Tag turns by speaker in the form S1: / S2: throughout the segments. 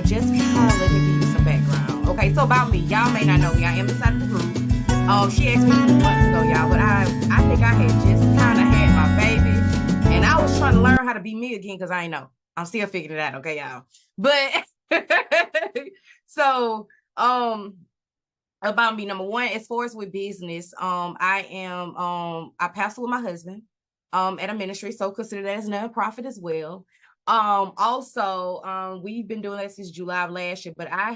S1: just kind of let me give you some background. Okay, so about me, y'all may not know me. I am inside of the group. She asked me 2 months ago, y'all, but I think I had just kind of had my baby, and I was trying to learn how to be me again because I ain't know. I'm still figuring it out, okay, y'all. But so about me, number one, as far as with business, I pastor with my husband at a ministry, so consider that as a nonprofit as well. Also, we've been doing that since July of last year, but I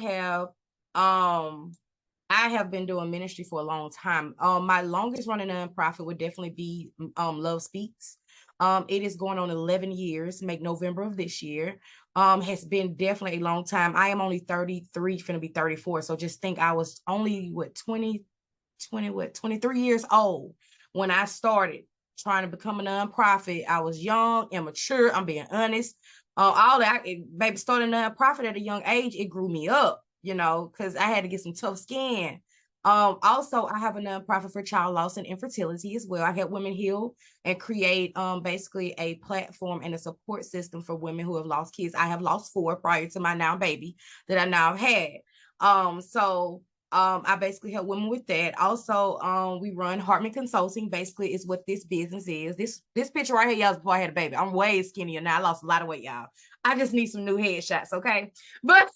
S1: have been doing ministry for a long time. My longest running nonprofit would definitely be Love Speaks. It is going on 11 years, make November of this year. Has been definitely a long time. I am only 33, finna be 34. So just think I was only 23 years old when I started trying to become a nonprofit. I was young, immature. I'm being honest. All that, baby, starting a nonprofit at a young age, it grew me up, because I had to get some tough skin. Also, I have a nonprofit for child loss and infertility as well. I help women heal and create basically a platform and a support system for women who have lost kids. I have lost 4 prior to my now baby that I now had. I basically help women with that. Also, we run Hartman Consulting. Basically, is what this business is. This picture right here, y'all, is before I had a baby. I'm way skinnier now. I lost a lot of weight, y'all. I just need some new headshots, okay? But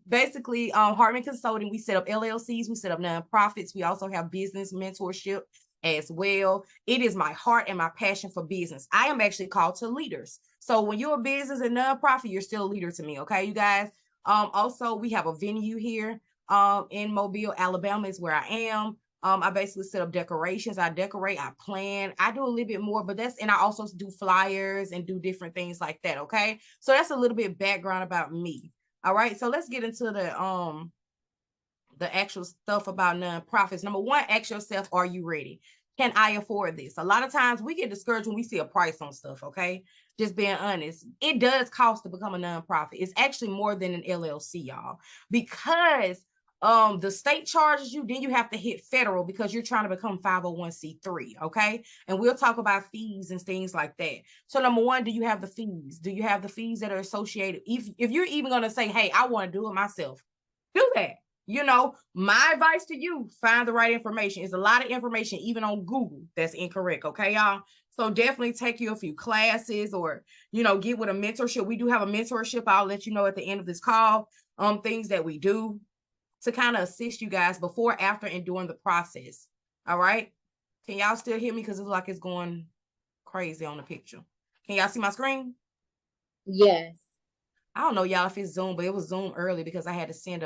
S1: basically, Hartman Consulting, we set up LLCs, we set up nonprofits. We also have business mentorship as well. It is my heart and my passion for business. I am actually called to leaders. So when you're a business and nonprofit, you're still a leader to me, okay, you guys? Also, we have a venue here in Mobile, Alabama is where I am. I basically set up decorations. I decorate, I plan, I do a little bit more, and I also do flyers and do different things like that, okay? So that's a little bit background about me. All right, so let's get into the actual stuff about nonprofits. Number one, ask yourself, are you ready? Can I afford this? A lot of times we get discouraged when we see a price on stuff, okay? Just being honest. It does cost to become a nonprofit. It's actually more than an LLC, y'all, because the state charges you, then you have to hit federal because you're trying to become 501c3, okay? And we'll talk about fees and things like that. So number one, do you have the fees? Do you have the fees that are associated? If you're even going to say, hey, I want to do it myself, do that. My advice to you, find the right information. It's a lot of information, even on Google, that's incorrect, okay, y'all? So definitely take you a few classes or, get with a mentorship. We do have a mentorship. I'll let you know at the end of this call, things that we do to kind of assist you guys before, after, and during the process. All right. Can y'all still hear me? Because it's like it's going crazy on the picture. Can y'all see my screen?
S2: Yes.
S1: I don't know, y'all, if it's Zoom, but it was Zoom early because I had to send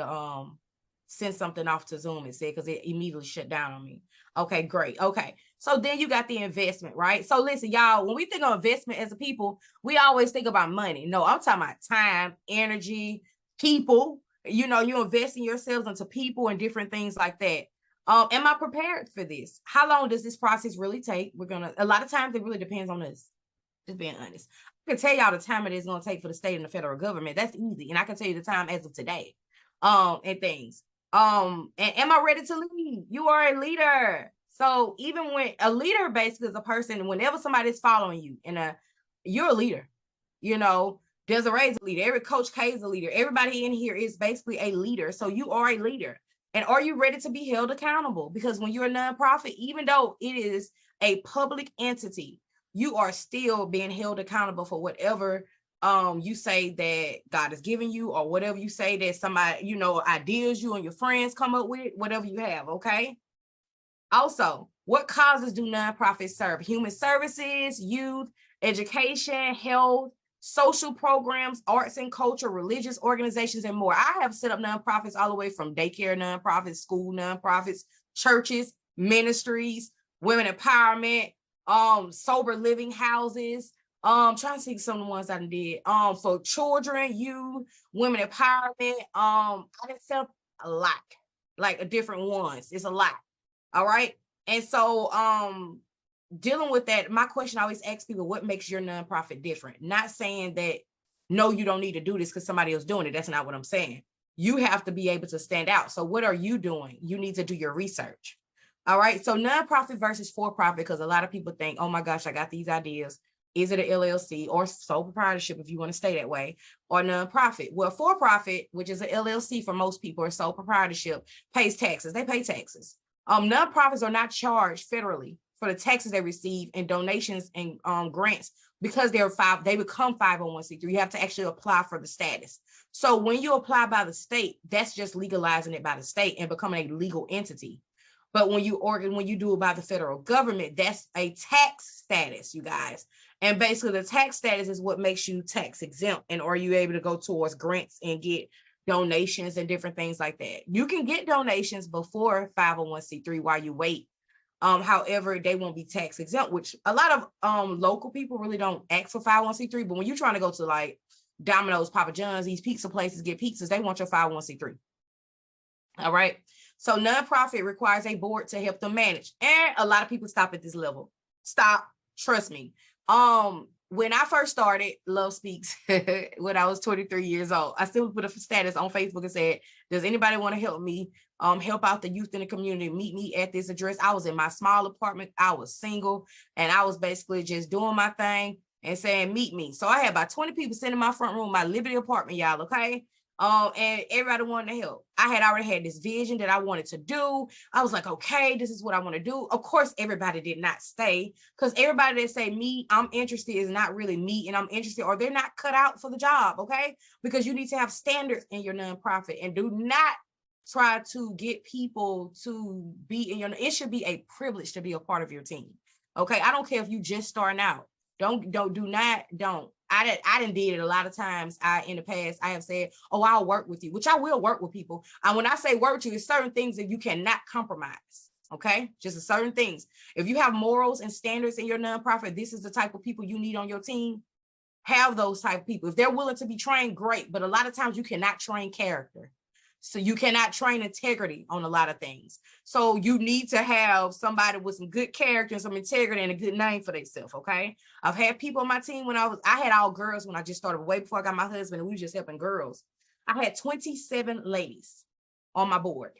S1: something off to Zoom, it said, because it immediately shut down on me. Okay, great. Okay. So then you got the investment, right? So listen, y'all, when we think of investment as a people, we always think about money. No, I'm talking about time, energy, people. You invest in yourselves into people and different things like that. Am I prepared for this? How long does this process really take? A lot of times it really depends on us, just being honest. I can tell y'all the time it is going to take for the state and the federal government. That's easy. And I can tell you the time as of today, and things. And am I ready to lead? You are a leader. So even when a leader basically is a person, whenever somebody's following you, and you're a leader, Desiree's a leader. Every Coach K is a leader. Everybody in here is basically a leader. So you are a leader. And are you ready to be held accountable? Because when you're a nonprofit, even though it is a public entity, you are still being held accountable for whatever you say that God has given you, or whatever you say that somebody, ideas you and your friends come up with, whatever you have, okay? Also, what causes do nonprofits serve? Human services, youth, education, health, social programs, arts and culture, religious organizations, and more. I have set up nonprofits all the way from daycare nonprofits, school nonprofits, churches, ministries, women empowerment, sober living houses. Trying to see some of the ones I did. For children, youth, women empowerment. I did set up a lot, like different ones. It's a lot. All right. And so dealing with that, my question I always ask people, what makes your nonprofit different? Not saying that, no, you don't need to do this because somebody else doing it. That's not what I'm saying. You have to be able to stand out. So what are you doing? You need to do your research. All right. So nonprofit versus for-profit, because a lot of people think, oh my gosh, I got these ideas. Is it an LLC or sole proprietorship if you want to stay that way, or nonprofit? Well, for-profit, which is an LLC for most people, or sole proprietorship, pays taxes. They pay taxes. Nonprofits are not charged federally for the taxes they receive and donations and grants because they become 501c3. You have to actually apply for the status. So when you apply by the state, that's just legalizing it by the state and becoming a legal entity. But when you do it by the federal government, that's a tax status, you guys. And basically the tax status is what makes you tax exempt. And are you able to go towards grants and get donations and different things like that? You can get donations before 501c3 while you wait. However, they won't be tax exempt, which a lot of local people really don't ask for 501c3. But when you're trying to go to like Domino's, Papa John's, these pizza places, get pizzas, they want your 501c3. All right. So nonprofit requires a board to help them manage. And a lot of people stop at this level. Stop. Trust me. When I first started Love Speaks, when I was 23 years old, I still put a status on Facebook and said, does anybody want to help me help out the youth in the community? Meet me at this address. I was in my small apartment. I was single, and I was basically just doing my thing and saying, meet me. So I had about 20 people sitting in my front room, my Liberty apartment, y'all, okay? And everybody wanted to help. I had already had this vision that I wanted to do. I was like, okay, this is what I want to do. Of course, everybody did not stay, because everybody that say me, I'm interested, is not really me and I'm interested, or they're not cut out for the job, okay? Because you need to have standards in your nonprofit, and do not try to get people to be in your, it should be a privilege to be a part of your team, okay? I don't care if you just starting out. I didn't did it a lot of times. In the past, I have said, oh, I'll work with you, which I will work with people. And when I say work with you, it's certain things that you cannot compromise. Okay. Just certain things. If you have morals and standards in your nonprofit, this is the type of people you need on your team. Have those type of people. If they're willing to be trained, great. But a lot of times you cannot train character. So you cannot train integrity on a lot of things. So you need to have somebody with some good character and some integrity and a good name for themselves, okay? I've had people on my team when I had all girls when I just started, way before I got my husband, and we were just helping girls. I had 27 ladies on my board,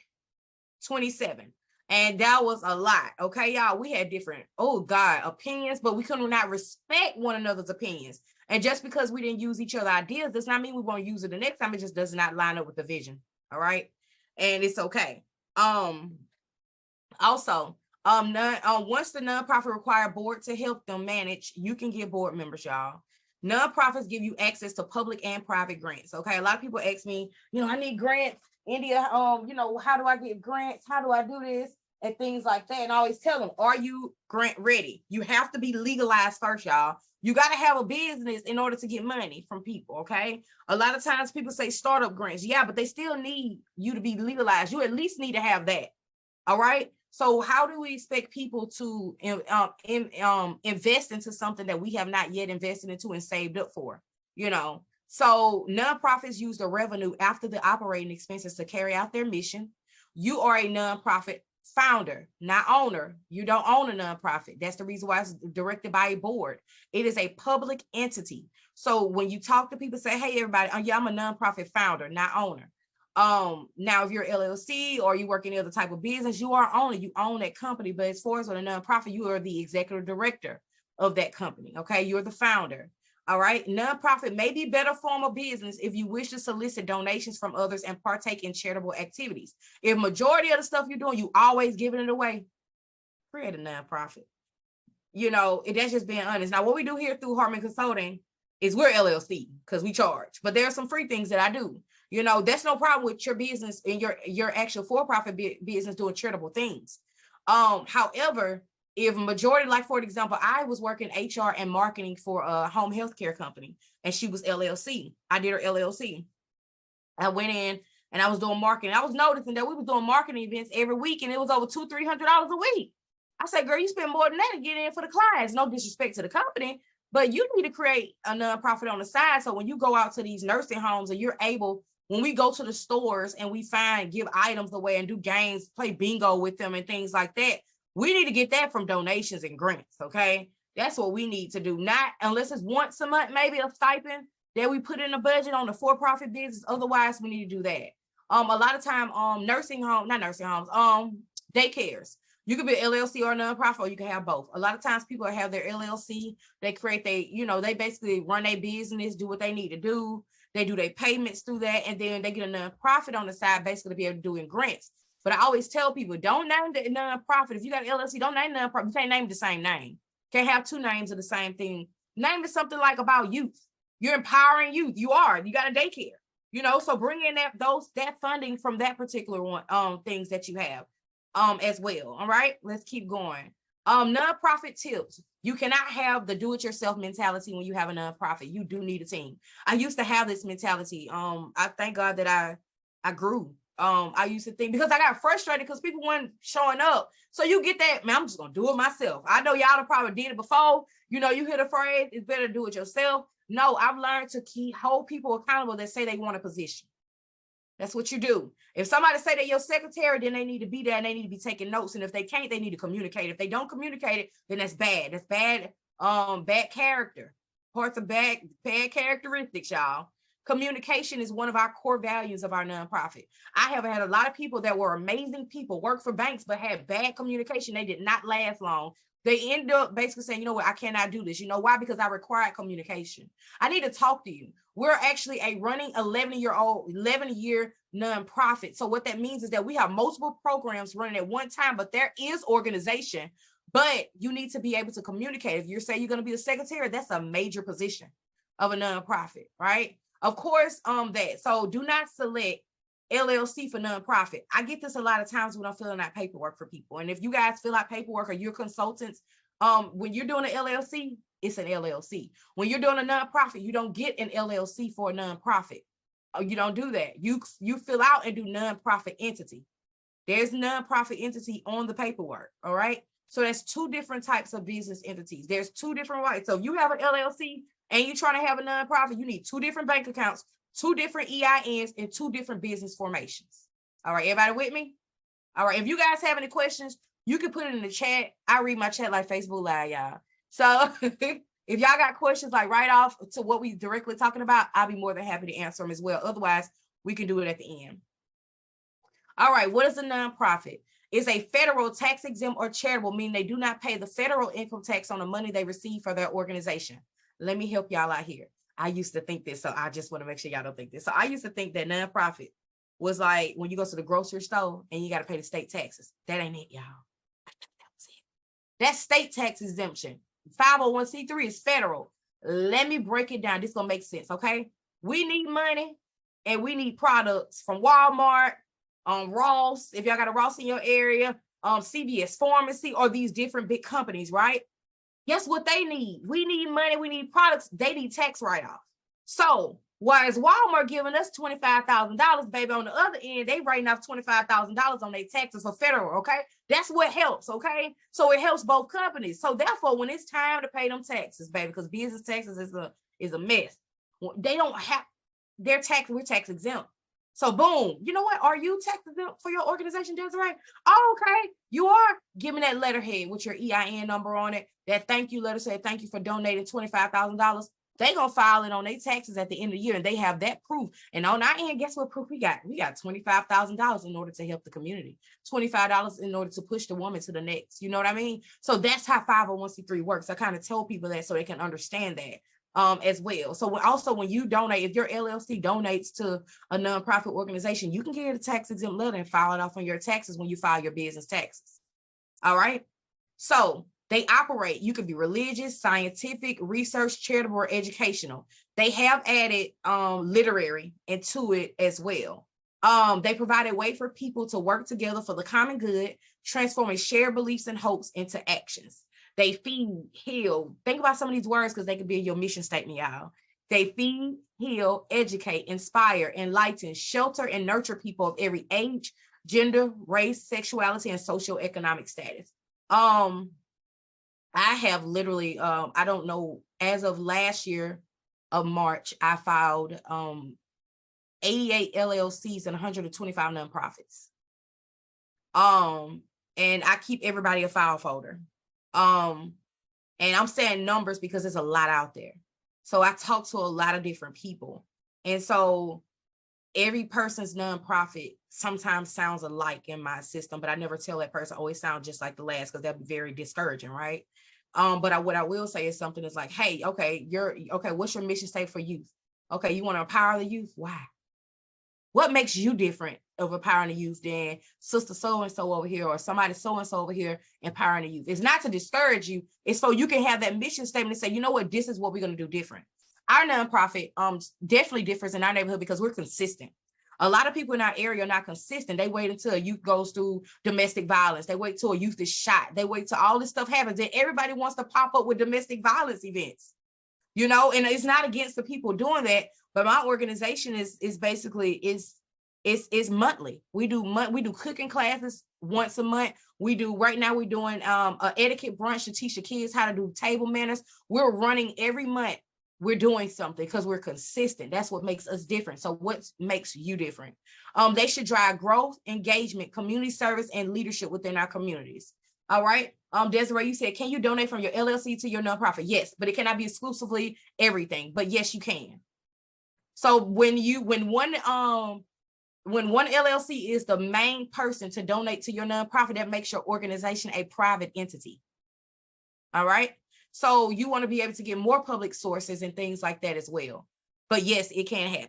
S1: 27. And that was a lot, okay, y'all? We had different, oh God, opinions, but we could not respect one another's opinions. And just because we didn't use each other's ideas does not mean we won't use it the next time. It just does not line up with the vision. All right. And it's okay. Also, once the nonprofit require board to help them manage, you can get board members, y'all. Nonprofits give you access to public and private grants. Okay. A lot of people ask me, I need grants, India, how do I get grants? How do I do this? And things like that. And I always tell them, are you grant ready? You have to be legalized first, y'all. You got to have a business in order to get money from people, okay? A lot of times people say startup grants. Yeah, but they still need you to be legalized. You at least need to have that, all right? So how do we expect people to invest into something that we have not yet invested into and saved up for, So nonprofits use the revenue after the operating expenses to carry out their mission. You are a nonprofit founder, not owner. You don't own a nonprofit. That's the reason why it's directed by a board. It is a public entity. So when you talk to people, say, hey, everybody, yeah, I'm a nonprofit founder, not owner. Now, if you're LLC or you work in any other type of business, you are owner. You own that company. But as far as with a nonprofit, you are the executive director of that company. Okay, you're the founder. All right. Nonprofit may be a better form of business if you wish to solicit donations from others and partake in charitable activities. If majority of the stuff you're doing, you always giving it away, create a nonprofit. That's just being honest. Now, what we do here through Hartman Consulting is we're LLC because we charge, but there are some free things that I do. That's no problem with your business and your actual for-profit business doing charitable things. However, if majority, like for example, I was working HR and marketing for a home health care company, and she was LLC. I did her LLC. I went in and I was doing marketing. I was noticing that we were doing marketing events every week, and it was over $200-300 a week. I said, girl, you spend more than that to get in for the clients. No disrespect to the company, but you need to create a nonprofit on the side. So when you go out to these nursing homes and you're able, when we go to the stores and we give items away and do games, play bingo with them and things like that, we need to get that from donations and grants, okay? That's what we need to do. Not unless it's once a month, maybe a stipend that we put in a budget on the for-profit business. Otherwise, we need to do that. A lot of time, daycares. You could be an LLC or a nonprofit, or you can have both. A lot of times people have their LLC, they create they basically run their business, do what they need to do. They do their payments through that, and then they get a nonprofit on the side, basically to be able to do in grants. But I always tell people, don't name the nonprofit. If you got an LLC, don't name nonprofit. You can't name the same name. Can't have two names of the same thing. Name it something like about youth. You're empowering youth. You got a daycare. So bring in that funding from that particular one, things that you have, as well. All right, let's keep going. Nonprofit tips. You cannot have the do-it-yourself mentality when you have a nonprofit. You do need a team. I used to have this mentality. I thank God that I grew. I used to think, because I got frustrated because people weren't showing up. So you get that, man, I'm just gonna do it myself. I know y'all have probably did it before. You hear the phrase, it's better to do it yourself. No, I've learned to hold people accountable that say they want a position. That's what you do. If somebody say they're your secretary, then they need to be there and they need to be taking notes. And if they can't, they need to communicate. If they don't communicate it, then that's bad. That's bad, bad character. Parts of bad characteristics, y'all. Communication is one of our core values of our nonprofit. I have had a lot of people that were amazing people, work for banks, but had bad communication. They did not last long. They end up basically saying, you know what, I cannot do this. You know why? Because I require communication. I need to talk to you. We're actually a running 11-year nonprofit. So what that means is that we have multiple programs running at one time, but there is organization, but you need to be able to communicate. If you're saying you're going to be a secretary, that's a major position of a nonprofit, right? Of course, so do not select LLC for nonprofit. I get this a lot of times when I'm filling out paperwork for people. And if you guys fill out paperwork or you're consultants, when you're doing an LLC, it's an LLC. When you're doing a nonprofit, you don't get an LLC for a nonprofit. You don't do that. You fill out and do nonprofit entity. There's nonprofit entity on the paperwork. All right. So there's two different types of business entities. There's two different rights. So if you have an LLC and you're trying to have a nonprofit, you need two different bank accounts, two different EINs, and two different business formations. All right, everybody with me? All right, if you guys have any questions, you can put it in the chat. I read my chat like Facebook Live, y'all. So if y'all got questions like right off to what we directly talking about, I'll be more than happy to answer them as well. Otherwise, we can do it at the end. All right, what is a nonprofit? It's a federal tax exempt or charitable, meaning they do not pay the federal income tax on the money they receive for their organization. Let me help y'all out here. I used to think this, so I just want to make sure y'all don't think this. So I used to think that nonprofit was like when you go to the grocery store and you got to pay the state taxes. That ain't it, y'all. I thought that was it. That's state tax exemption. 501c3 is federal. Let me break it down. This is going to make sense, okay? We need money and we need products from Walmart, Ross, if y'all got a Ross in your area, CVS Pharmacy, or these different big companies, right? Guess what they need? We need money, we need products, they need tax write-off. So why is Walmart giving us $25,000, baby, on the other end, they writing off $25,000 on their taxes for federal, okay? That's what helps, okay? So it helps both companies. So therefore, when it's time to pay them taxes, baby, because business taxes is a mess. They don't have, we're tax exempt. So boom, you know what? Are you tax exempt for your organization, Desiree? Oh, okay, you are. Give me that letterhead with your EIN number on it. That thank you letter said, thank you for donating $25,000. They gonna file it on their taxes at the end of the year, and they have that proof. And on our end, guess what proof we got? We got $25,000 in order to help the community. $25 in order to push the woman to the next. You know what I mean? So that's how 501c3 works. I kind of tell people that so they can understand that. As well. So also when you donate, if your LLC donates to a nonprofit organization, you can get a tax exempt letter and file it off on your taxes when you file your business taxes. All right. So they operate, you could be religious, scientific, research, charitable, or educational. They have added literary into it as well. They provide a way for people to work together for the common good, transforming shared beliefs and hopes into actions. They feed, heal. Think about some of these words because they could be in your mission statement, y'all. They feed, heal, educate, inspire, enlighten, shelter, and nurture people of every age, gender, race, sexuality, and socioeconomic status. I have literally, I don't know, as of last year of March, I filed 88 LLCs and 125 nonprofits. And I keep everybody a file folder. And I'm saying numbers because there's a lot out there. So I talk to a lot of different people. And so every person's nonprofit sometimes sounds alike in my system, but I never tell that person, oh, it sounds just like the last, because that'd be very discouraging, right? But what I will say is something that's like, hey, okay, what's your mission statement for youth? Okay, you want to empower the youth? Why? What makes you different of empowering the youth than sister so-and-so over here or somebody so-and-so over here empowering the youth? It's not to discourage you. It's so you can have that mission statement and say, you know what, this is what we're going to do different. Our nonprofit definitely differs in our neighborhood because we're consistent. A lot of people in our area are not consistent. They wait until a youth goes through domestic violence. They wait till a youth is shot. They wait till all this stuff happens. And everybody wants to pop up with domestic violence events, you know, and it's not against the people doing that. But my organization is basically monthly. We do cooking classes once a month. Right now we're doing an etiquette brunch to teach the kids how to do table manners. We're running every month. We're doing something because we're consistent. That's what makes us different. So what makes you different? They should drive growth, engagement, community service, and leadership within our communities. All right. Desiree, you said, can you donate from your LLC to your nonprofit? Yes, but it cannot be exclusively everything. But yes, you can. So when one LLC is the main person to donate to your nonprofit, that makes your organization a private entity. All right. So you want to be able to get more public sources and things like that as well. But yes, it can happen.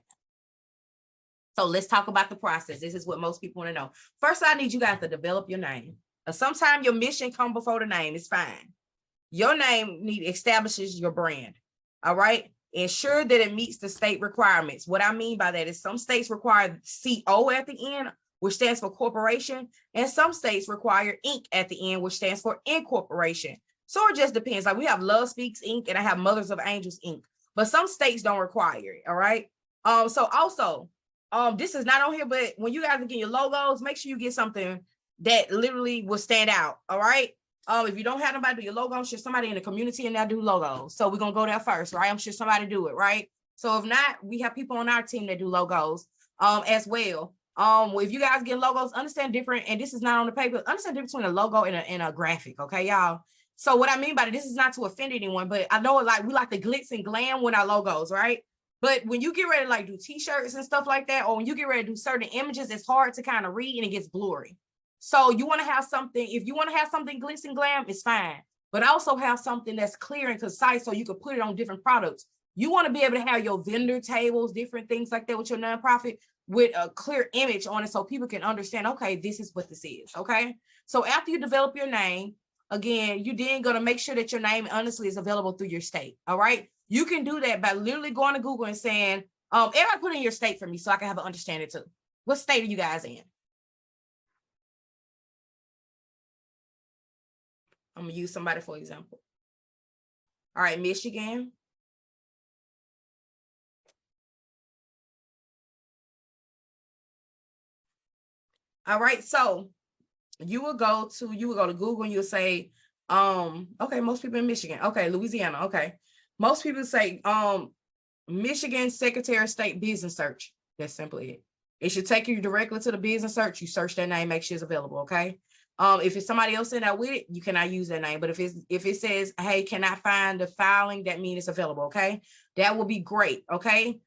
S1: So let's talk about the process. This is what most people want to know. First, I need you guys to develop your name. Sometimes your mission comes before the name. It's fine. Your name establishes your brand. All right. Ensure that it meets the state requirements. What I mean by that is some states require CO at the end, which stands for corporation, and some states require Inc. at the end, which stands for incorporation. So it just depends. Like we have Love Speaks Inc. and I have Mothers of Angels Inc. But some states don't require it. All right. So also, this is not on here, but when you guys are getting your logos, make sure you get something that literally will stand out. All right. If you don't have nobody do your logo, I'm sure somebody in the community and they'll do logos. So we're gonna go there first, right? I'm sure somebody do it, right? So if not, we have people on our team that do logos as well. If you guys get logos, understand different, and this is not on the paper, understand the difference between a logo and a graphic, okay, y'all? So what I mean by this is not to offend anyone, but I know we like the glitz and glam with our logos, right? But when you get ready to like do t-shirts and stuff like that, or when you get ready to do certain images, it's hard to kind of read and it gets blurry. So you want to have something, if you want to have something glitz and glam, it's fine. But also have something that's clear and concise so you can put it on different products. You want to be able to have your vendor tables, different things like that with your nonprofit with a clear image on it so people can understand, okay, this is what this is, okay? So after you develop your name, again, you then going to make sure that your name honestly is available through your state, all right? You can do that by literally going to Google and saying, everybody put in your state for me so I can have an understanding too. What state are you guys in? I'm going to use somebody for example. All right, Michigan. All right, so you will go to Google and you'll say, okay, most people in Michigan. Okay, Louisiana. Okay. Most people say Michigan Secretary of State business search. That's simply it. It should take you directly to the business search. You search that name, make sure it's available. Okay. If it's somebody else in there with it, you cannot use that name. But if it says, hey, can I find the filing, that means it's available. Okay. That will be great. Okay.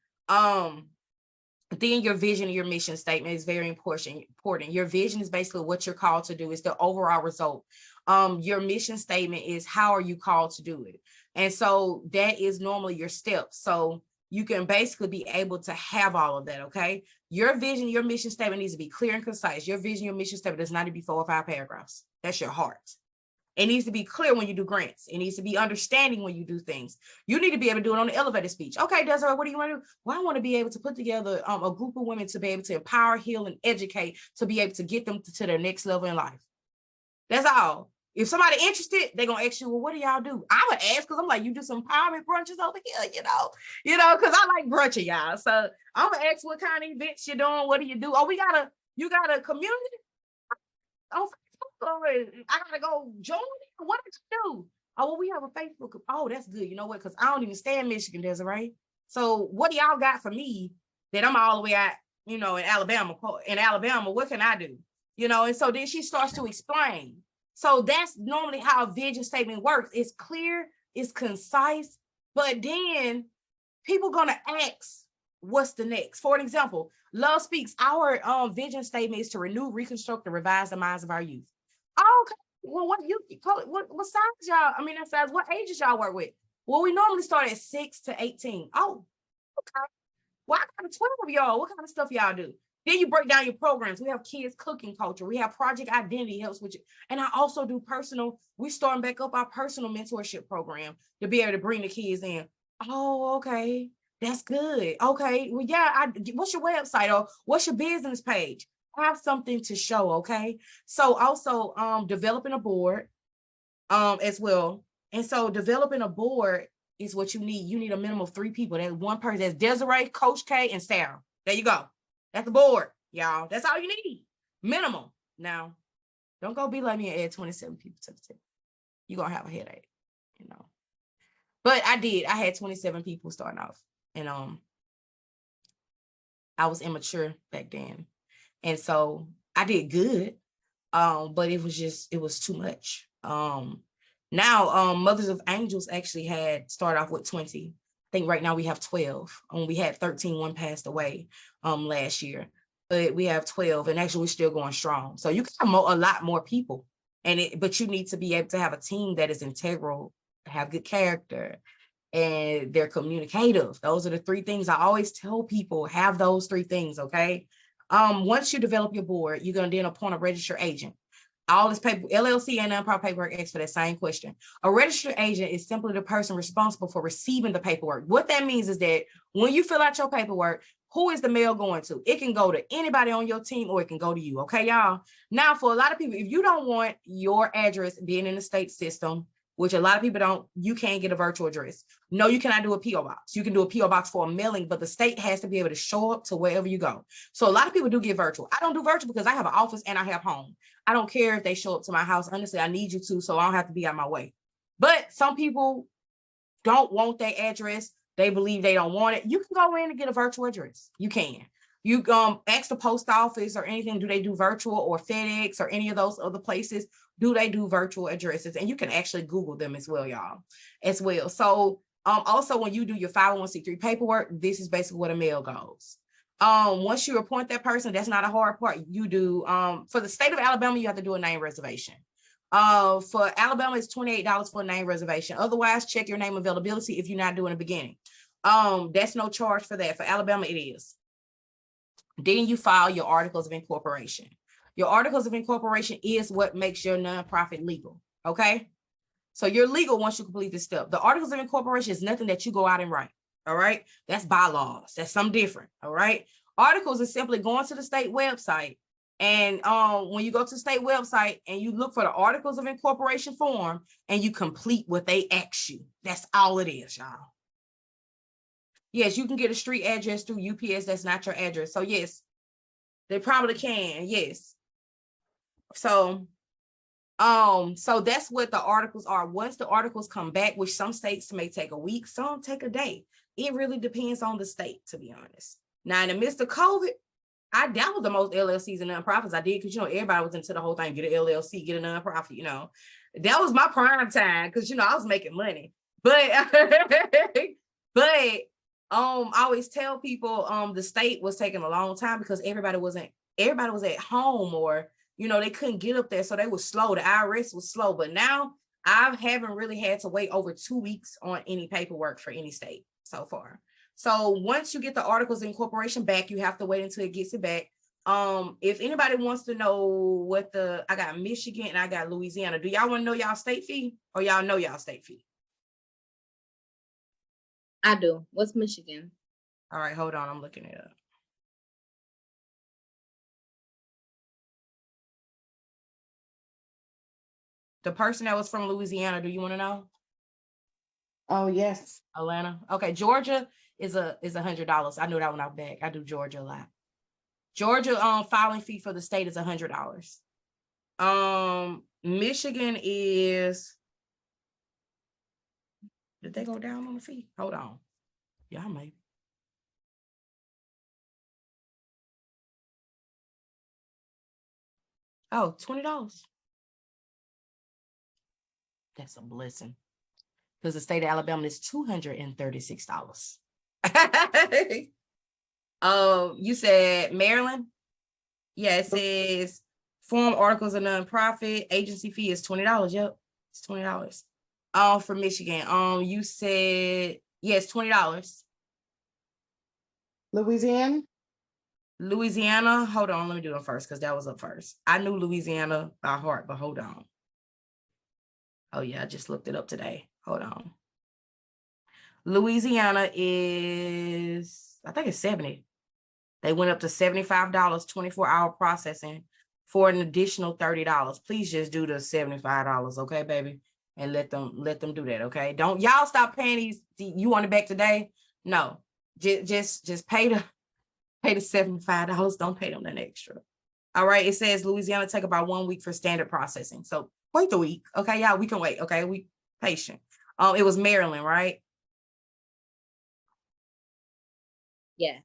S1: Then your vision and your mission statement is very important. Your vision is basically what you're called to do. It's the overall result. Your mission statement is how are you called to do it? And so that is normally your steps. So you can basically be able to have all of that, okay? Your vision, your mission statement needs to be clear and concise. Your vision, your mission statement does not need to be 4 or 5 paragraphs. That's your heart. It needs to be clear when you do grants. It needs to be understanding when you do things. You need to be able to do it on the elevator speech. Okay, Desiree, what do you want to do? Well, I want to be able to put together a group of women to be able to empower, heal, and educate, to be able to get them to their next level in life. That's all. If somebody interested, they're going to ask you, well, what do y'all do? I would ask, because I'm like, you do some empowerment brunches over here, you know, because I like brunching, y'all. So I'm going to ask what kind of events you're doing. What do you do? Oh, you got a community? Oh, I gotta go join it. What did you do? Oh, well, we have a Facebook. Oh, that's good. You know what? Because I don't even stay in Michigan, Desiree. So what do y'all got for me that I'm all the way out, in Alabama? What can I do? And so then she starts to explain. So that's normally how a vision statement works. It's clear, it's concise, but then people gonna ask, what's the next? For example, Love Speaks, our vision statement is to renew, reconstruct, and revise the minds of our youth. Oh, okay. Well, what you call it? What size y'all? I mean, that size. What ages y'all work with? Well, we normally start at 6 to 18. Oh, okay. Well, I got 12 of y'all. What kind of stuff y'all do? Then you break down your programs. We have kids cooking culture. We have project identity helps with you. And I also do personal. We starting back up our personal mentorship program to be able to bring the kids in. Oh, okay. That's good. Okay. Well, yeah. What's your website or what's your business page? Have something to show. Okay. So also developing a board as well. And so developing a board is what you need. You need a minimum of 3 people. That's one person. That's Desiree, Coach K, and Sarah. There you go. That's the board, y'all. That's all you need. Minimum. Now, don't go be like me and add 27 people to the team. You're going to have a headache, you know. But I did. I had 27 people starting off. And I was immature back then. And so I did good. But it was too much. Now, Mothers of Angels actually had started off with 20. I think right now we have 12. We had 13, one passed away last year, but we have 12, and actually we're still going strong. So you can have a lot more people, but you need to be able to have a team that is integral, have good character, and they're communicative. Those are the 3 things I always tell people, have those 3 things, okay? Once you develop your board, you're going to then appoint a registered agent. All this paper, LLC and nonprofit paperwork asks for that same question. A registered agent is simply the person responsible for receiving the paperwork. What that means is that when you fill out your paperwork, who is the mail going to? It can go to anybody on your team or it can go to you. Okay, y'all? Now, for a lot of people, if you don't want your address being in the state system, which a lot of people don't, you can't get a virtual address. No, you cannot do a P.O. box. You can do a P.O. box for a mailing, but the state has to be able to show up to wherever you go. So a lot of people do get virtual. I don't do virtual because I have an office and I have home. I don't care if they show up to my house. Honestly, I need you to, so I don't have to be out my way. But some people don't want their address. They believe they don't want it. You can go in and get a virtual address. You can. You ask the post office or anything, do they do virtual, or FedEx or any of those other places? Do they do virtual addresses? And you can actually Google them as well, y'all, as well. So also when you do your 501c3 paperwork, this is basically where the mail goes. Once you appoint that person, that's not a hard part. You do, for the state of Alabama, you have to do a name reservation. For Alabama, it's $28 for a name reservation. Otherwise, check your name availability if you're not doing the beginning. That's no charge for that. For Alabama, it is. Then you file your articles of incorporation. Your articles of incorporation is what makes your nonprofit legal, okay? So you're legal once you complete this step. The articles of incorporation is nothing that you go out and write, all right? That's bylaws. That's something different, all right? Articles is simply going to the state website, and when you go to the state website and you look for the articles of incorporation form and you complete what they ask you. That's all it is, y'all. Yes, you can get a street address through UPS. That's not your address. So yes, they probably can. Yes. So that's what the articles are. Once the articles come back, which some states may take a week, some take a day. It really depends on the state, to be honest. Now, in the midst of COVID, I downloaded the most LLCs and nonprofits I did because, everybody was into the whole thing, get an LLC, get a nonprofit, That was my prime time because, I was making money. But, I always tell people the state was taking a long time because everybody was at home, or they couldn't get up there, so they were slow. The IRS was slow. But now I haven't really had to wait over 2 weeks on any paperwork for any state so far. So once you get the articles of incorporation back, you have to wait until it gets it back. If anybody wants to know I got Michigan and I got Louisiana. Do y'all want to know y'all state fee, or y'all know y'all state fee?
S2: I do. What's Michigan?
S1: All right, hold on. I'm looking it up. The person that was from Louisiana, do you want to know?
S2: Oh, yes.
S1: Atlanta. Okay, Georgia is $100. I know that one out back. I do Georgia a lot. Georgia filing fee for the state is $100. Michigan is, did they go down on the fee? Hold on. Yeah, I might. Oh, $20. That's a blessing. Because the state of Alabama is $236. You said Maryland? Yeah, it says form articles of nonprofit. Agency fee is $20. Yep, it's $20. For Michigan. You said yes, $20.
S2: Louisiana?
S1: Louisiana. Hold on, let me do it first because that was up first. I knew Louisiana by heart, but hold on. Oh yeah, I just looked it up today. Hold on. Louisiana is, I think it's 70. They went up to $75, 24-hour processing for an additional $30. Please just do the $75, okay, baby? And let them do that, okay? Don't y'all stop paying these. You want it back today? No, just pay the $75. Don't pay them that extra. All right. It says Louisiana take about 1 week for standard processing. So wait the week, okay? Yeah, we can wait. Okay, we patient. It was Maryland, right?
S2: Yeah.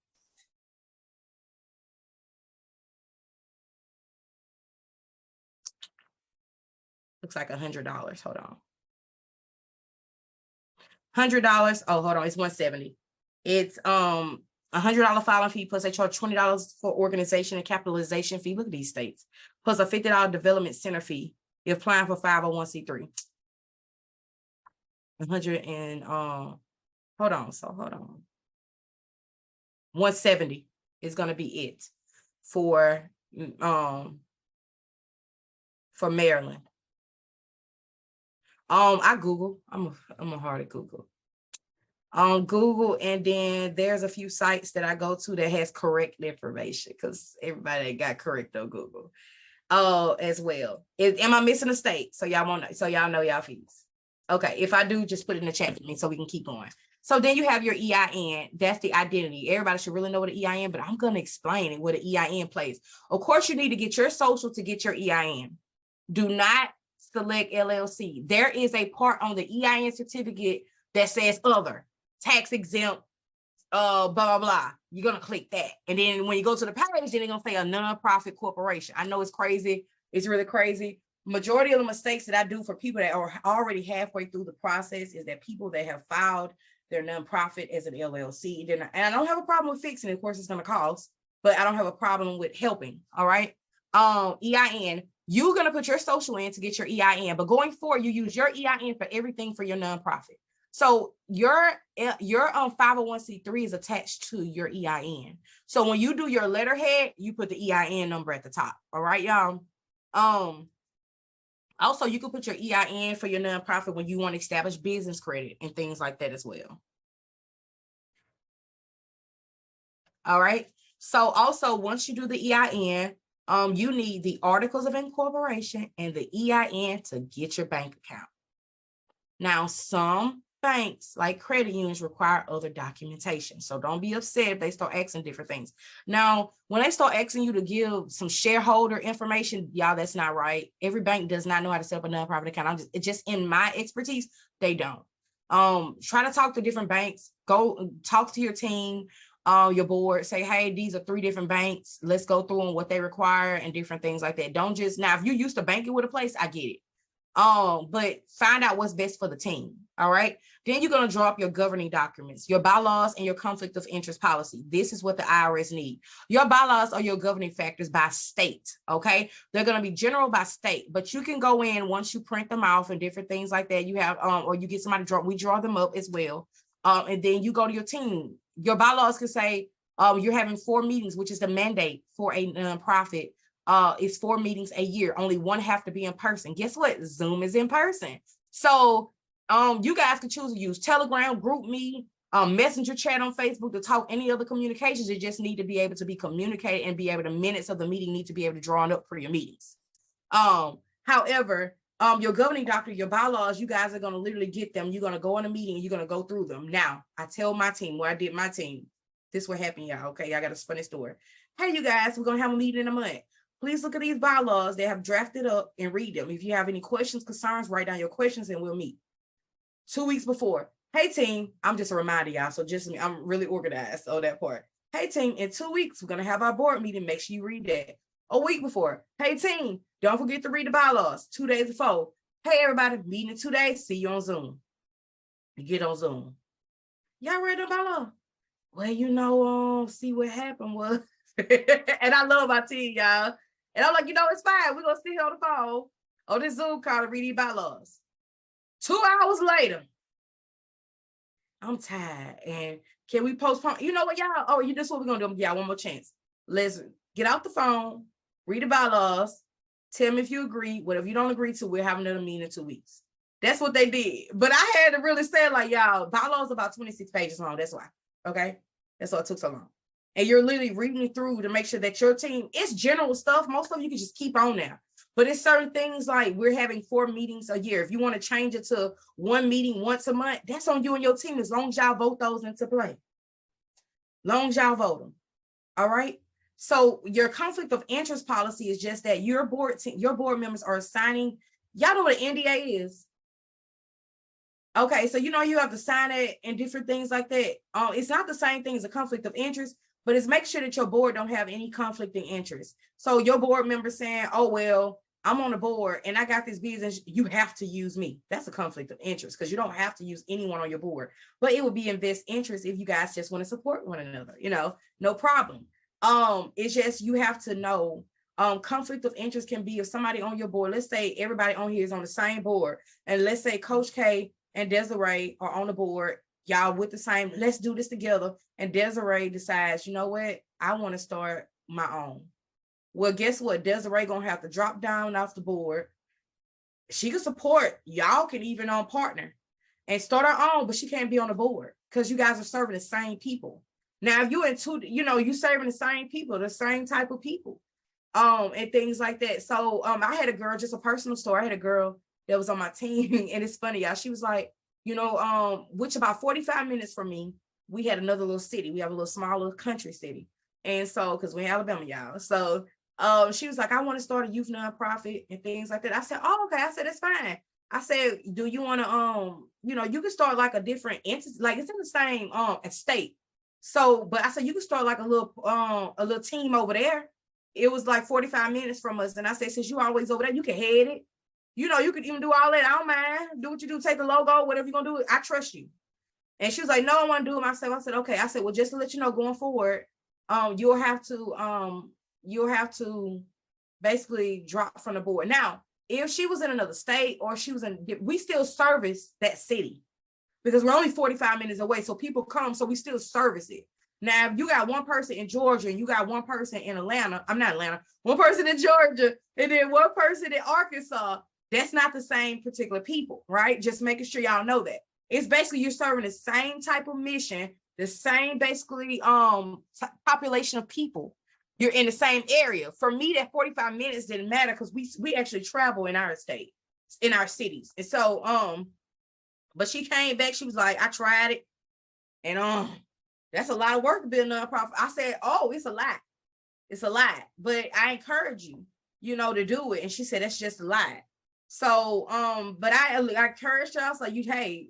S1: Looks like $100. Hold on. $100. Oh, hold on. It's $170. It's $100 filing fee plus they charge $20 for organization and capitalization fee. Look at these states. Plus a $50 development center fee if applying for 501c3. 100 and hold on. So hold on. 170 is gonna be it for Maryland. I Google. I'm a hard at Google. Google, and then there's a few sites that I go to that has correct information because everybody got correct on Google. As well. Am I missing a state? So y'all know y'all fees. Okay, if I do, just put it in the chat for me so we can keep going. So then you have your EIN. That's the identity. Everybody should really know what an EIN, but I'm going to explain it, what an EIN plays. Of course, you need to get your social to get your EIN. Do not select LLC. There is a part on the EIN certificate that says other, tax exempt, blah, blah, blah. You're going to click that. And then when you go to the page, then they're going to say a nonprofit corporation. I know it's crazy. It's really crazy. Majority of the mistakes that I do for people that are already halfway through the process is that people that have filed their nonprofit as an LLC, and I don't have a problem with fixing it. Of course, it's going to cost, but I don't have a problem with helping. All right. EIN, you're going to put your social in to get your EIN, but going forward, you use your EIN for everything for your nonprofit. So your 501c3 is attached to your EIN. So when you do your letterhead, you put the EIN number at the top. All right, y'all. Also, you can put your EIN for your nonprofit when you want to establish business credit and things like that as well. All right. So also, once you do the EIN, you need the articles of incorporation and the EIN to get your bank account. Now, some banks like credit unions require other documentation. So don't be upset if they start asking different things. Now, when they start asking you to give some shareholder information, y'all, that's not right. Every bank does not know how to set up a nonprofit account. It's just in my expertise, they don't. Try to talk to different banks. Go talk to your team, your board. Say, hey, these are 3 different banks. Let's go through on what they require and different things like that. Don't just, now, if you're used to banking with a place, I get it. But find out what's best for the team. All right. Then you're going to draw up your governing documents, your bylaws, and your conflict of interest policy. This is what the IRS need. Your bylaws are your governing factors by state. Okay. They're going to be general by state, but you can go in once you print them off and different things like that. You have, or you get somebody to we draw them up as well. And then you go to your team. Your bylaws can say, you're having 4 meetings, which is the mandate for a nonprofit. It's 4 meetings a year. Only 1 have to be in person. Guess what? Zoom is in person. So you guys can choose to use Telegram, GroupMe, Messenger chat on Facebook to talk any other communications. You just need to be able to be communicated and be able to, minutes of the meeting need to be able to draw up for your meetings. However, your governing document, your bylaws, you guys are going to literally get them. You're going to go in a meeting and you're going to go through them. Now, I tell my team where I did my team. This will happen, y'all. Okay, I got a funny story. Hey, you guys, we're going to have a meeting in a month. Please look at these bylaws. They have drafted up and read them. If you have any questions, concerns, write down your questions and we'll meet. 2 weeks before. Hey, team. I'm just a reminder, y'all. So I'm really organized on that part. Hey, team. In 2 weeks, we're going to have our board meeting. Make sure you read that. A week before. Hey, team. Don't forget to read the bylaws. 2 days before. Hey, everybody. Meeting in 2 days. See you on Zoom. You get on Zoom. Y'all read the bylaw? well, you know, see what happened was, and I love my team, y'all. And I'm like, you know, it's fine. We're gonna sit here on the phone on this Zoom call to read these bylaws. 2 hours later, I'm tired. And can we postpone? You know what, y'all? Oh, you this what we're gonna do? Yeah, one more chance. Let's get out the phone, read the bylaws, tell me if you agree. Whatever you don't agree to, we'll have another meeting in 2 weeks. That's what they did. But I had to really say, like, y'all, bylaws about 26 pages long. That's why. Okay. That's why it took so long. And you're literally reading through to make sure that your team, it's general stuff. Most of you can just keep on there. But it's certain things like we're having 4 meetings a year. If you want to change it to 1 meeting once a month, that's on you and your team, as long as y'all vote those into play. Long as y'all vote them. All right. So your conflict of interest policy is just that your board members are assigning. Y'all know what an NDA is? Okay, so you know you have to sign it and different things like that. It's not the same thing as a conflict of interest, but it's make sure that your board don't have any conflict in interest. So your board member saying, oh, well, I'm on the board and I got this business, you have to use me. That's a conflict of interest because you don't have to use anyone on your board, but it would be in best interest if you guys just want to support one another, you know, no problem. It's just, you have to know, conflict of interest can be if somebody on your board, let's say everybody on here is on the same board, and let's say Coach K and Desiree are on the board, y'all with the same, let's do this together. And Desiree decides, you know what, I want to start my own. Well, guess what? Desiree gonna have to drop down off the board. She can support, y'all can even partner and start her own, but she can't be on the board because you guys are serving the same people. Now, if you're into, you know, you serving the same people, the same type of people, and things like that. So I had a girl, just a personal story. I had a girl that was on my team, and it's funny, y'all. She was like, you know, which about 45 minutes from me, we had another little city. We have a little smaller country city. And so, because we're in Alabama, y'all. So she was like, I want to start a youth nonprofit and things like that. I said, oh, okay. I said, that's fine. I said, do you want to, you know, you can start like a different entity, like it's in the same state. So, but I said, you can start like a little team over there. It was like 45 minutes from us. And I said, since you always over there, you can head it. You know, you could even do all that. I don't mind. Do what you do. Take the logo, whatever you're going to do. I trust you. And she was like, no, I want to do it myself. I said, okay. I said, well, just to let you know, going forward, you'll have to basically drop from the board. Now, if she was in another state or she was in, we still service that city because we're only 45 minutes away. So people come, so we still service it. Now, if you got one person in Georgia and you got one person in Atlanta, I'm not Atlanta, one person in Georgia and then one person in Arkansas, that's not the same particular people, right? Just making sure y'all know that. It's basically you're serving the same type of mission, the same basically population of people. You're in the same area. For me, that 45 minutes didn't matter because we actually travel in our state, in our cities. And so but she came back, she was like, I tried it. And that's a lot of work to build a nonprofit. I said, oh, it's a lot. It's a lot. But I encourage you, you know, to do it. And she said, that's just a lot. So but I encouraged her. I was like, hey,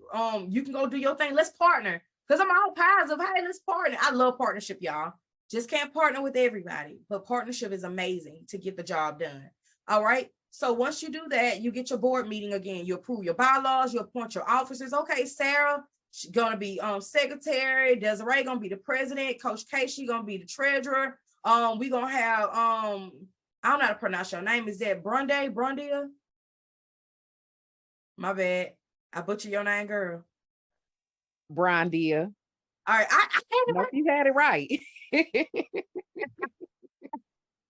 S1: you can go do your thing. Let's partner. Because I'm all positive. Hey, let's partner. I love partnership, y'all. Just can't partner with everybody, but partnership is amazing to get the job done. All right. So once you do that, you get your board meeting again. You approve your bylaws. You appoint your officers. Okay, Sarah, she's gonna be secretary. Desiree gonna be the president. Coach Casey gonna be the treasurer. We gonna have I don't know how to pronounce your name. Is that Brundia? My bad. I butchered your name, girl.
S3: Brondia.
S1: All right, I had it
S3: right. You had it right.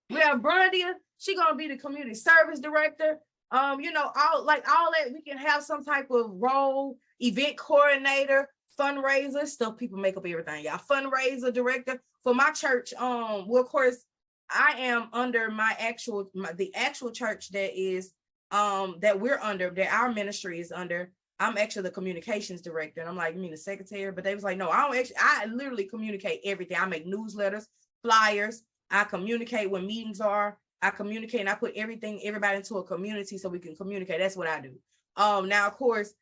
S1: We have Brundia. She gonna be the community service director. You know, all that. We can have some type of role, event coordinator, fundraiser, stuff. People make up everything, y'all. Fundraiser director for my church. Well, of course, I am under the actual church that is that we're under, that our ministry is under. I'm actually the communications director, and I'm like, you mean the secretary? But they was like, no, I literally communicate everything. I make newsletters, flyers. I communicate when meetings are. I communicate and I put everybody into a community so we can communicate. That's what I do. Now, of course,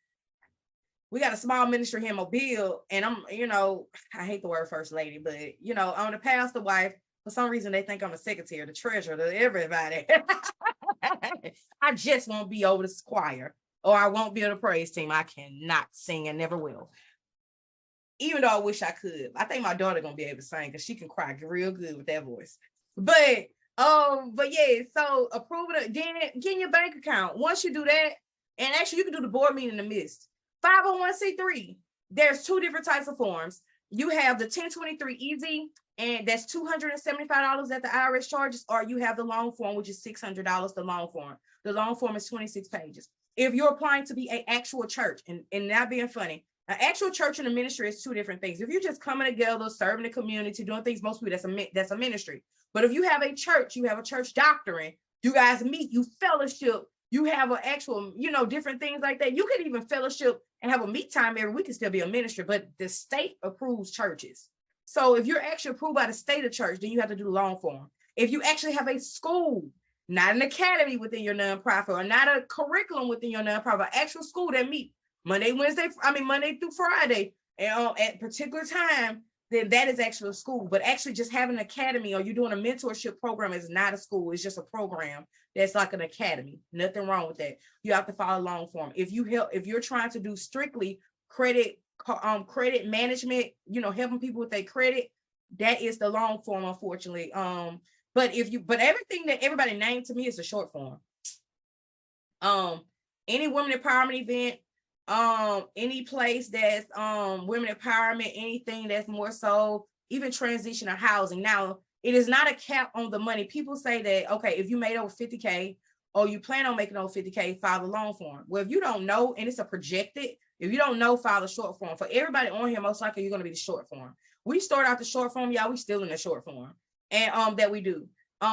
S1: we got a small ministry here in Mobile, and I'm, you know, I hate the word first lady, but you know, I'm the pastor wife. For some reason, they think I'm the secretary, the treasurer, to everybody. I just won't be over the choir, or I won't be on the praise team. I cannot sing and never will. even though I wish I could. I think my daughter gonna be able to sing because she can cry real good with that voice. But yeah, so approving it, then getting your bank account. Once you do that, and actually you can do the board meeting in the midst. 501c3. There's two different types of forms. You have the 1023 easy, and that's $275 that the IRS charges, or you have the long form, which is $600, the long form. The long form is 26 pages. If you're applying to be an actual church, and not being funny, an actual church and a ministry is two different things. If you're just coming together, serving the community, doing things, most people, that's a ministry. But if you have a church, you have a church doctrine, you guys meet, you fellowship, you have an actual, different things like that. You could even fellowship and have a meet time every week and still be a ministry, but the state approves churches. So if you're actually approved by the state of church, then you have to do the long form. If you actually have a school, not an academy within your nonprofit, or not a curriculum within your nonprofit, an actual school that meet Monday through Friday, and at particular time, then that is actually a school. But actually just having an academy, or you're doing a mentorship program, is not a school. It's just a program that's like an academy. Nothing wrong with that. You have to follow long form. If you're trying to do strictly credit management, helping people with their credit, that is the long form, unfortunately. But everything that everybody named to me is a short form. Any women empowerment event, any place that's women empowerment, anything that's more so even transitional housing. Now, it is not a cap on the money. People say that, okay, if you made over 50K or you plan on making over 50K, file the long form. Well, if you don't know, and it's a projected, if you don't know, file the short form. For everybody on here, most likely you're going to be the short form. We start out the short form, y'all. We still in the short form, and that we do.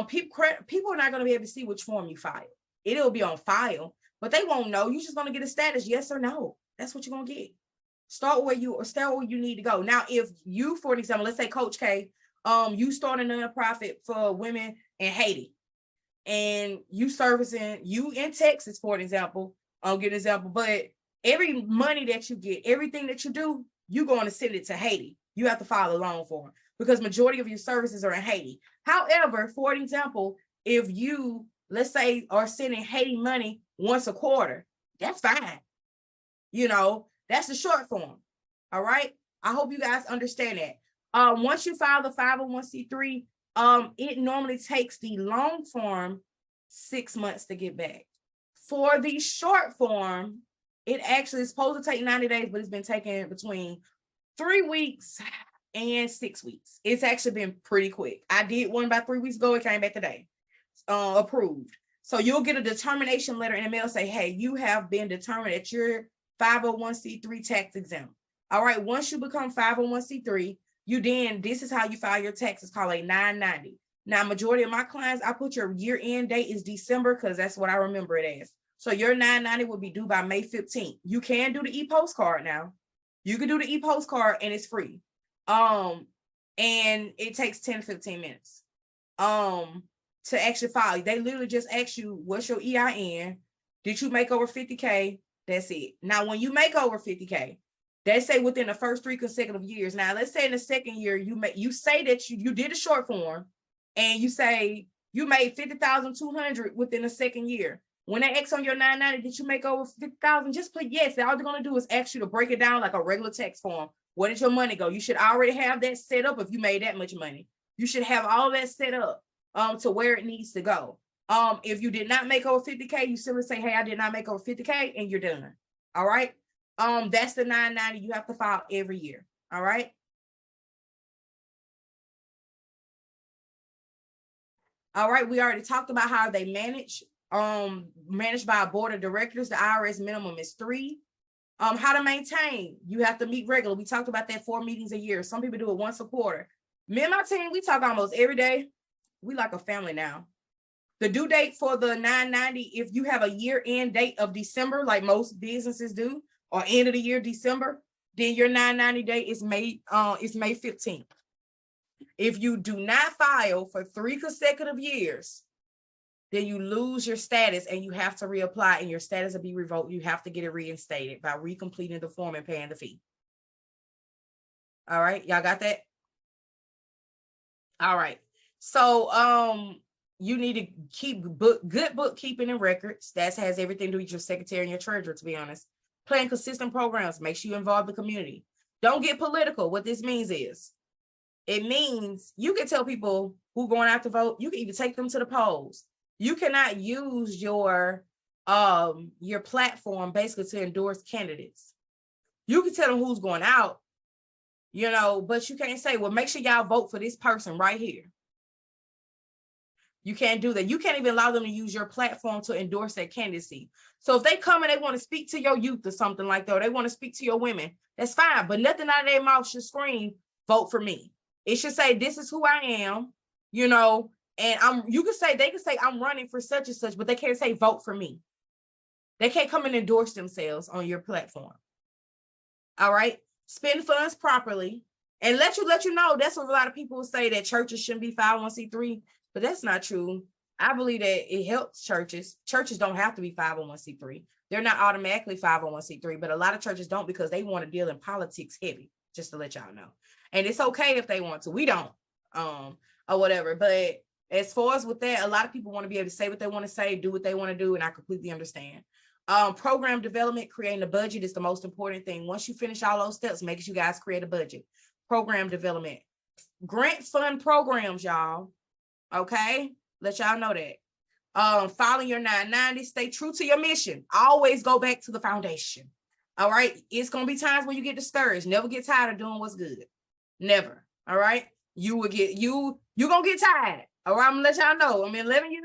S1: People are not going to be able to see which form you file. It'll be on file, but they won't know. You're just going to get a status, yes or no. That's what you're going to get. Start where you need to go. Now, if you, for example, let's say Coach K, you start a nonprofit for women in Haiti, and you in Texas, for example, I'll give an example, but every money that you get, everything that you do, you're going to send it to Haiti. You have to file a loan form because majority of your services are in Haiti. However, for example, if you, let's say, are sending Haiti money once a quarter, that's fine. That's the short form. All right. I hope you guys understand that. Once you file the 501c3, it normally takes the long form 6 months to get back. For the short form, it actually is supposed to take 90 days, but it's been taking between 3 weeks and 6 weeks. It's actually been pretty quick. I did one about 3 weeks ago. It came back today, approved. So you'll get a determination letter in the mail say, hey, you have been determined that you're 501c3 tax exempt. All right. Once you become 501c3, this is how you file your taxes, called a 990. Now, majority of my clients, I put your year-end date is December because that's what I remember it as. So your 990 will be due by May 15th. You can do the e-postcard now. You can do the e-postcard and it's free. And it takes 10 to 15 minutes to actually file. They literally just ask you, what's your EIN? Did you make over 50K? That's it. Now, when you make over 50K, they say within the first 3 consecutive years. Now, let's say in the second year, you say that you did a short form and you say you made 50,200 within the second year. When they ask on your 990, did you make over 50,000? Just put yes. All they're going to do is ask you to break it down like a regular tax form. Where did your money go? You should already have that set up. If you made that much money, you should have all that set up to where it needs to go. If you did not make over 50K, you simply say, hey, I did not make over 50K, and you're done. All right. That's the 990 you have to file every year. All right. All right. We already talked about how they managed by a board of directors. The IRS minimum is 3. How to maintain, you have to meet regularly. We talked about that 4 meetings a year. Some people do it once a quarter. Me and my team, we talk almost every day. We like a family now. The due date for the 990, if you have a year-end date of December, like most businesses do, or end of the year, December, then your 990 date is May 15th. If you do not file for 3 consecutive years, then you lose your status and you have to reapply and your status will be revoked. You have to get it reinstated by recompleting the form and paying the fee. All right, y'all got that? All right. So you need to keep good bookkeeping and records. That has everything to do with your secretary and your treasurer, to be honest. Plan consistent programs. Make sure you involve the community. Don't get political. What this means is, it means you can tell people who going out to vote. You can even take them to the polls. You cannot use your platform basically to endorse candidates. You can tell them who's going out, you know, but you can't say, well, make sure y'all vote for this person right here. You can't do that. You can't even allow them to use your platform to endorse their candidacy. So if they come and they want to speak to your youth or something like that, or they want to speak to your women, that's fine. But nothing out of their mouth should scream, vote for me. It should say, this is who I am, you know, and they can say I'm running for such and such, but they can't say vote for me. They can't come and endorse themselves on your platform. All right. Spend funds properly and let you know. That's what a lot of people say, that churches shouldn't be 501c3, but that's not true. I believe that it helps churches. Churches don't have to be 501c3. They're not automatically 501c3, but a lot of churches don't, because they want to deal in politics heavy, just to let y'all know. And it's okay if they want to. We don't, or whatever. But as far as with that, a lot of people want to be able to say what they want to say, do what they want to do, and I completely understand. Program development, creating a budget is the most important thing. Once you finish all those steps, make sure you guys create a budget. Program development, grant fund programs, y'all. Okay, let y'all know that. Following your 990, stay true to your mission. Always go back to the foundation. All right, it's gonna be times when you get discouraged. Never get tired of doing what's good. Never. All right, you gonna get tired. All right, I'm gonna let y'all know. I mean, 11 years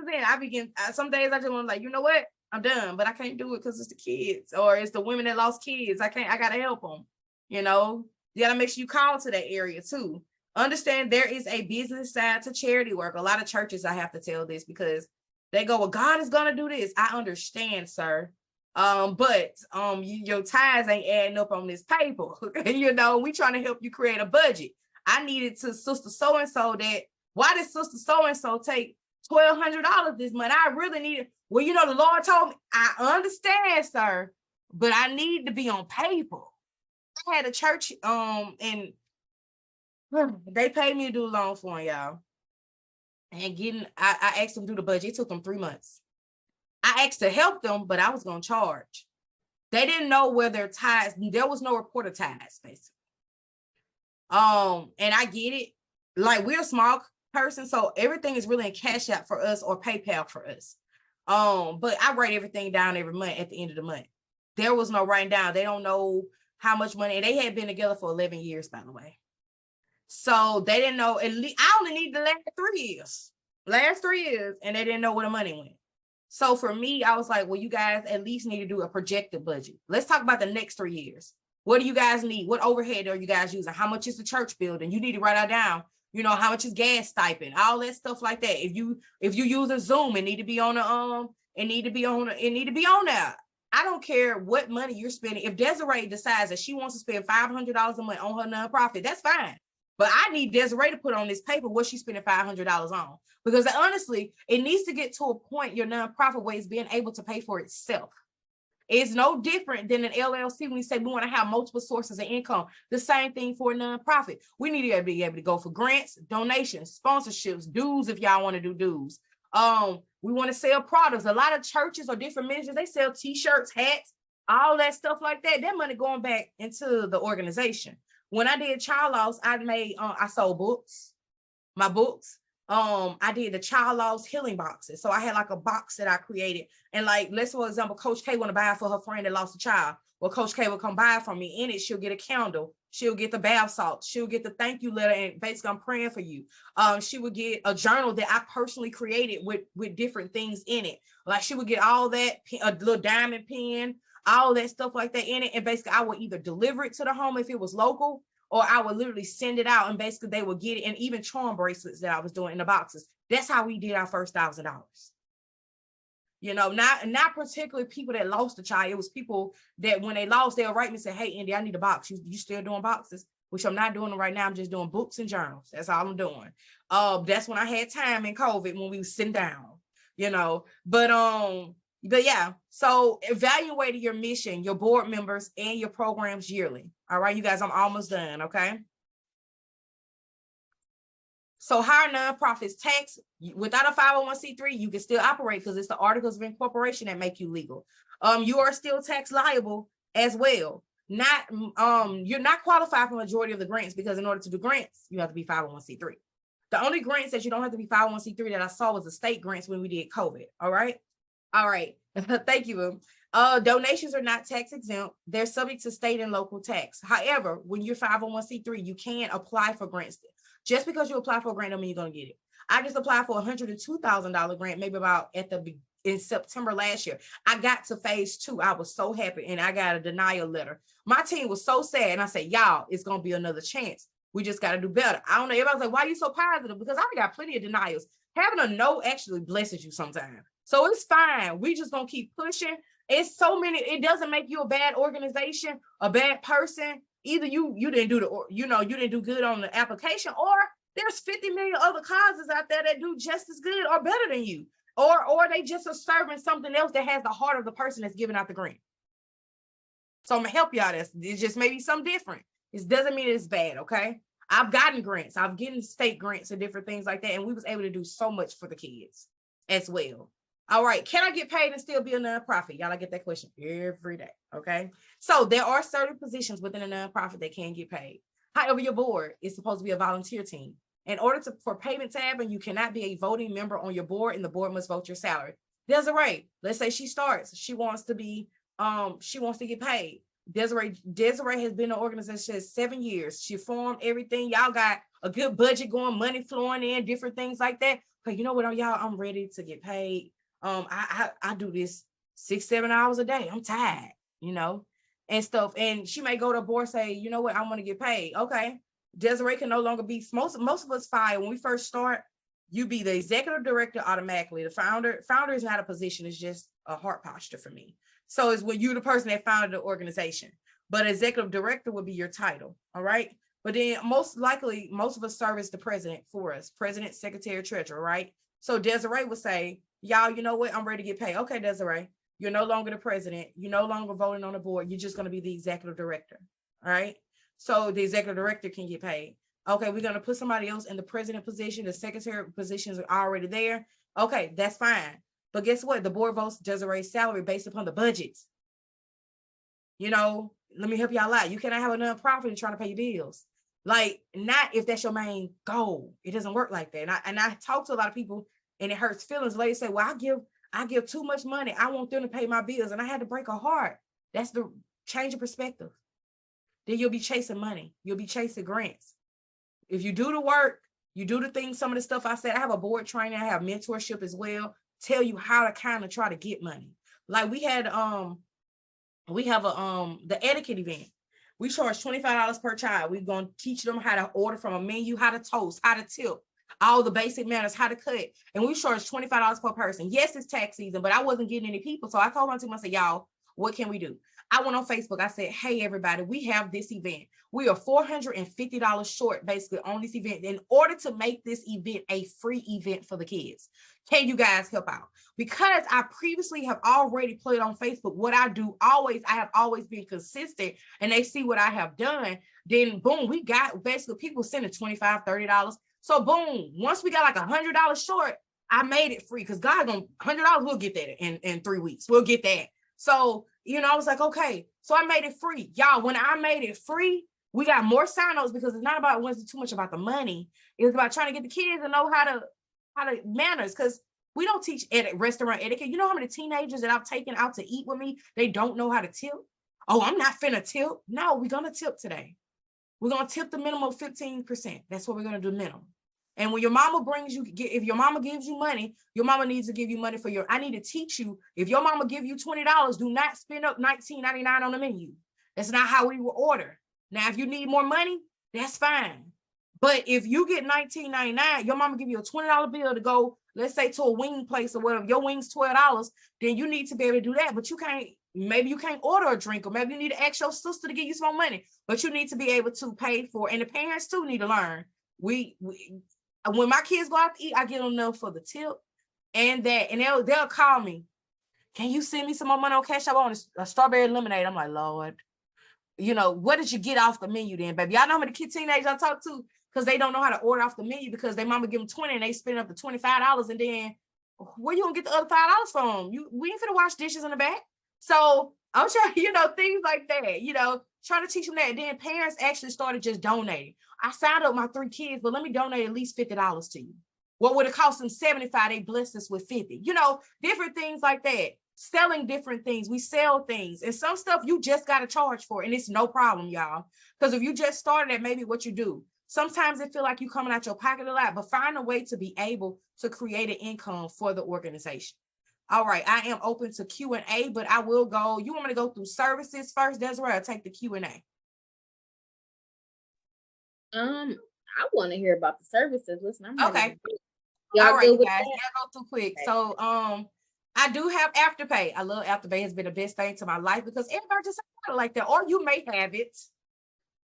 S1: in, some days I just want, like, you know what? I'm done, but I can't do it because it's the kids, or it's the women that lost kids. I gotta help them. You know, you gotta make sure you call to that area too. Understand there is a business side to charity work. A lot of churches, I have to tell this, because they go, well, God is gonna do this. I understand, sir. But your tithes ain't adding up on this paper. You know, we trying to help you create a budget. I needed to sister so-and-so that, why did sister so-and-so take $1,200 this month? I really need it. Well, you know, the Lord told me. I understand, sir, but I need to be on paper. I had a church, and they paid me to do a loan for them, y'all. And I asked them to do the budget. It took them 3 months. I asked to help them, but I was going to charge. They didn't know where their tithes, there was no report of tithes, basically. And I get it. Like, we're a small person, so everything is really in Cash App for us or PayPal for us. But I write everything down every month at the end of the month. There was no writing down. They don't know how much money, and they had been together for 11 years, by the way. So they didn't know. At least I only need the last 3 years, and they didn't know where the money went. So for me, I was like, well, you guys at least need to do a projected budget. Let's talk about the next 3 years. What do you guys need? What overhead are you guys using? How much is the church building? You need to write that down. You know, how much is gas stipend? All that stuff like that. If you use a Zoom, it need to be on there. I don't care what money you're spending. If Desiree decides that she wants to spend $500 a month on her nonprofit, that's fine. But I need Desiree to put on this paper what she's spending $500 on. Because honestly, it needs to get to a point, your nonprofit, where it's being able to pay for itself. It's no different than an LLC when we say we want to have multiple sources of income. The same thing for a nonprofit. We need to be able to go for grants, donations, sponsorships, dues if y'all want to do dues. We want to sell products. A lot of churches or different ministries, they sell t-shirts, hats, all that stuff like that. That money going back into the organization. When I did child loss, I sold books, my books. I did the child loss healing boxes. So I had like a box that I created. And like, let's for example, Coach K want to buy it for her friend that lost a child. Well, Coach K will come buy it from me. In it, she'll get a candle. She'll get the bath salt. She'll get the thank you letter. And basically, I'm praying for you. She would get a journal that I personally created with different things in it. Like, she would get all that, a little diamond pen, all that stuff like that in it. And basically, I would either deliver it to the home if it was local, or I would literally send it out, and basically they would get it, and even charm bracelets that I was doing in the boxes. That's how we did our first $1,000. You know, not particularly people that lost a child. It was people that when they lost, they'll write me and say, hey, Indy, I need a box. You still doing boxes? Which I'm not doing right now. I'm just doing books and journals. That's all I'm doing. That's when I had time in COVID, when we was sitting down, you know, but yeah, so evaluating your mission, your board members, and your programs yearly. All right, you guys, I'm almost done, okay? So hire nonprofits tax. Without a 501c3, you can still operate because it's the articles of incorporation that make you legal. You are still tax liable as well. you're not qualified for majority of the grants, because in order to do grants, you have to be 501c3. The only grants that you don't have to be 501c3 that I saw was the state grants when we did COVID. All right. Thank you. Donations are not tax exempt. They're subject to state and local tax. However, when you're 501c3, you can apply for grants. Just because you apply for a grant don't mean you're going to get it. I just applied for a $102,000 grant, maybe about in September last year. I got to phase 2. I was so happy, and I got a denial letter. My team was so sad, and I said, y'all, it's going to be another chance. We just got to do better. I don't know. Everybody's like, why are you so positive? Because I got plenty of denials. Having a no actually blesses you sometimes. So it's fine. We just going to keep pushing. It's so many. It doesn't make you a bad organization, a bad person. Either you didn't do you didn't do good on the application, or there's 50 million other causes out there that do just as good or better than you. Or they just are serving something else that has the heart of the person that's giving out the grant. So I'm gonna help y'all. It's just maybe something different. It doesn't mean it's bad, okay? I've gotten grants. I've gotten state grants and different things like that, and we was able to do so much for the kids as well. All right, can I get paid and still be a nonprofit? Y'all, I get that question every day, okay? So there are certain positions within a nonprofit that can get paid. However, your board is supposed to be a volunteer team. In order for payment to happen, you cannot be a voting member on your board, and the board must vote your salary. Desiree, let's say she starts, she wants to get paid. Desiree has been in the organization 7 years. She formed everything. Y'all got a good budget going, money flowing in, different things like that. But you know what, y'all, I'm ready to get paid. I do this 6-7 hours a day. I'm tired, and stuff. And she may go to the board, say, you know what, I want to get paid. Okay. Desiree can no longer be, most of us fired when we first start, you be the executive director automatically. The founder is not a position, it's just a heart posture for me. So it's when you're the person that founded the organization, but executive director would be your title. All right. But then most likely, most of us serve as the president for us, president, secretary, treasurer, right? So Desiree would say, y'all, you know what, I'm ready to get paid. Okay, Desiree, you're no longer the president. You're no longer voting on the board. You're just going to be the executive director. All right. So the executive director can get paid. Okay, we're going to put somebody else in the president position. The secretary positions are already there. Okay, that's fine. But guess what? The board votes Desiree's salary based upon the budgets. Let me help y'all out. You cannot have a nonprofit and trying to pay your bills. Like, not if that's your main goal. It doesn't work like that. And I talk to a lot of people, and it hurts feelings. Ladies say, well, I give too much money. I want them to pay my bills. And I had to break a heart. That's the change of perspective. Then you'll be chasing money. You'll be chasing grants. If you do the work, you do the things, some of the stuff I said, I have a board training, I have mentorship as well, tell you how to kind of try to get money. Like we have the etiquette event. We charge $25 per child. We're going to teach them how to order from a menu, how to toast, how to tip, all the basic manners, how to cut. And we charge $25 per person. Yes, it's tax season, but I wasn't getting any people. So I told my team, I said, y'all, what can we do? I went on Facebook. I said, hey, everybody, we have this event. We are $450 short basically on this event in order to make this event a free event for the kids. Can you guys help out? Because I previously have already put on Facebook what I do I have always been consistent, and they see what I have done. Then boom, we got basically people sending $25, $30. So boom, once we got like $100 short, I made it free because God gonna $100, we'll get that in 3 weeks. We'll get that. So, I was like, okay, so I made it free. Y'all, when I made it free, we got more signups because it's not about, it wasn't too much about the money. It's about trying to get the kids to know how to manners, because we don't teach restaurant etiquette. You know how many teenagers that I've taken out to eat with me, they don't know how to tip? Oh, I'm not finna tip. No, we're going to tip today. We're going to tip the minimum of 15%. That's what we're going to do minimum. And when your mama if your mama gives you money, your mama needs to give you money I need to teach you, if your mama give you $20, do not spend up $19.99 on the menu. That's not how we will order. Now, if you need more money, that's fine. But if you get $19.99, your mama give you a $20 bill to go, let's say to a wing place or whatever, your wing's $12, then you need to be able to do that. But maybe you can't order a drink, or maybe you need to ask your sister to give you some more money, but you need to be able to pay for, and the parents too need to learn. When my kids go out to eat, I get them enough for the tip and that, and they'll call me. Can you send me some more money on Cash App on a strawberry lemonade? I'm like, Lord, what did you get off the menu then, baby? Y'all know how many teenagers I talk to because they don't know how to order off the menu because their mama give them 20 and they spend up to $25, and then where you gonna get the other $5 from? We ain't finna wash dishes in the back. So I'm trying, things like that, Try to teach them that. And then parents actually started just donating. I signed up my 3 kids, but let me donate at least $50 to you. What would it cost them 75? They blessed us with 50. You know, different things like that. Selling different things. We sell things. And some stuff you just got to charge for. And it's no problem, y'all. Because if you just started at maybe what you do, sometimes it feel like you coming out your pocket a lot, but find a way to be able to create an income for the organization. All right, I am open to Q&A, but I will go. You want me to go through services first, Desiree, or take the Q&A?
S2: I want to hear about the services. Listen, I'm
S1: okay.
S2: Y'all
S1: all right, you
S2: guys,
S1: y'all go through quick. Okay. So I do have Afterpay. I love Afterpay. It's been the best thing to my life because everybody just like that, or you may have it,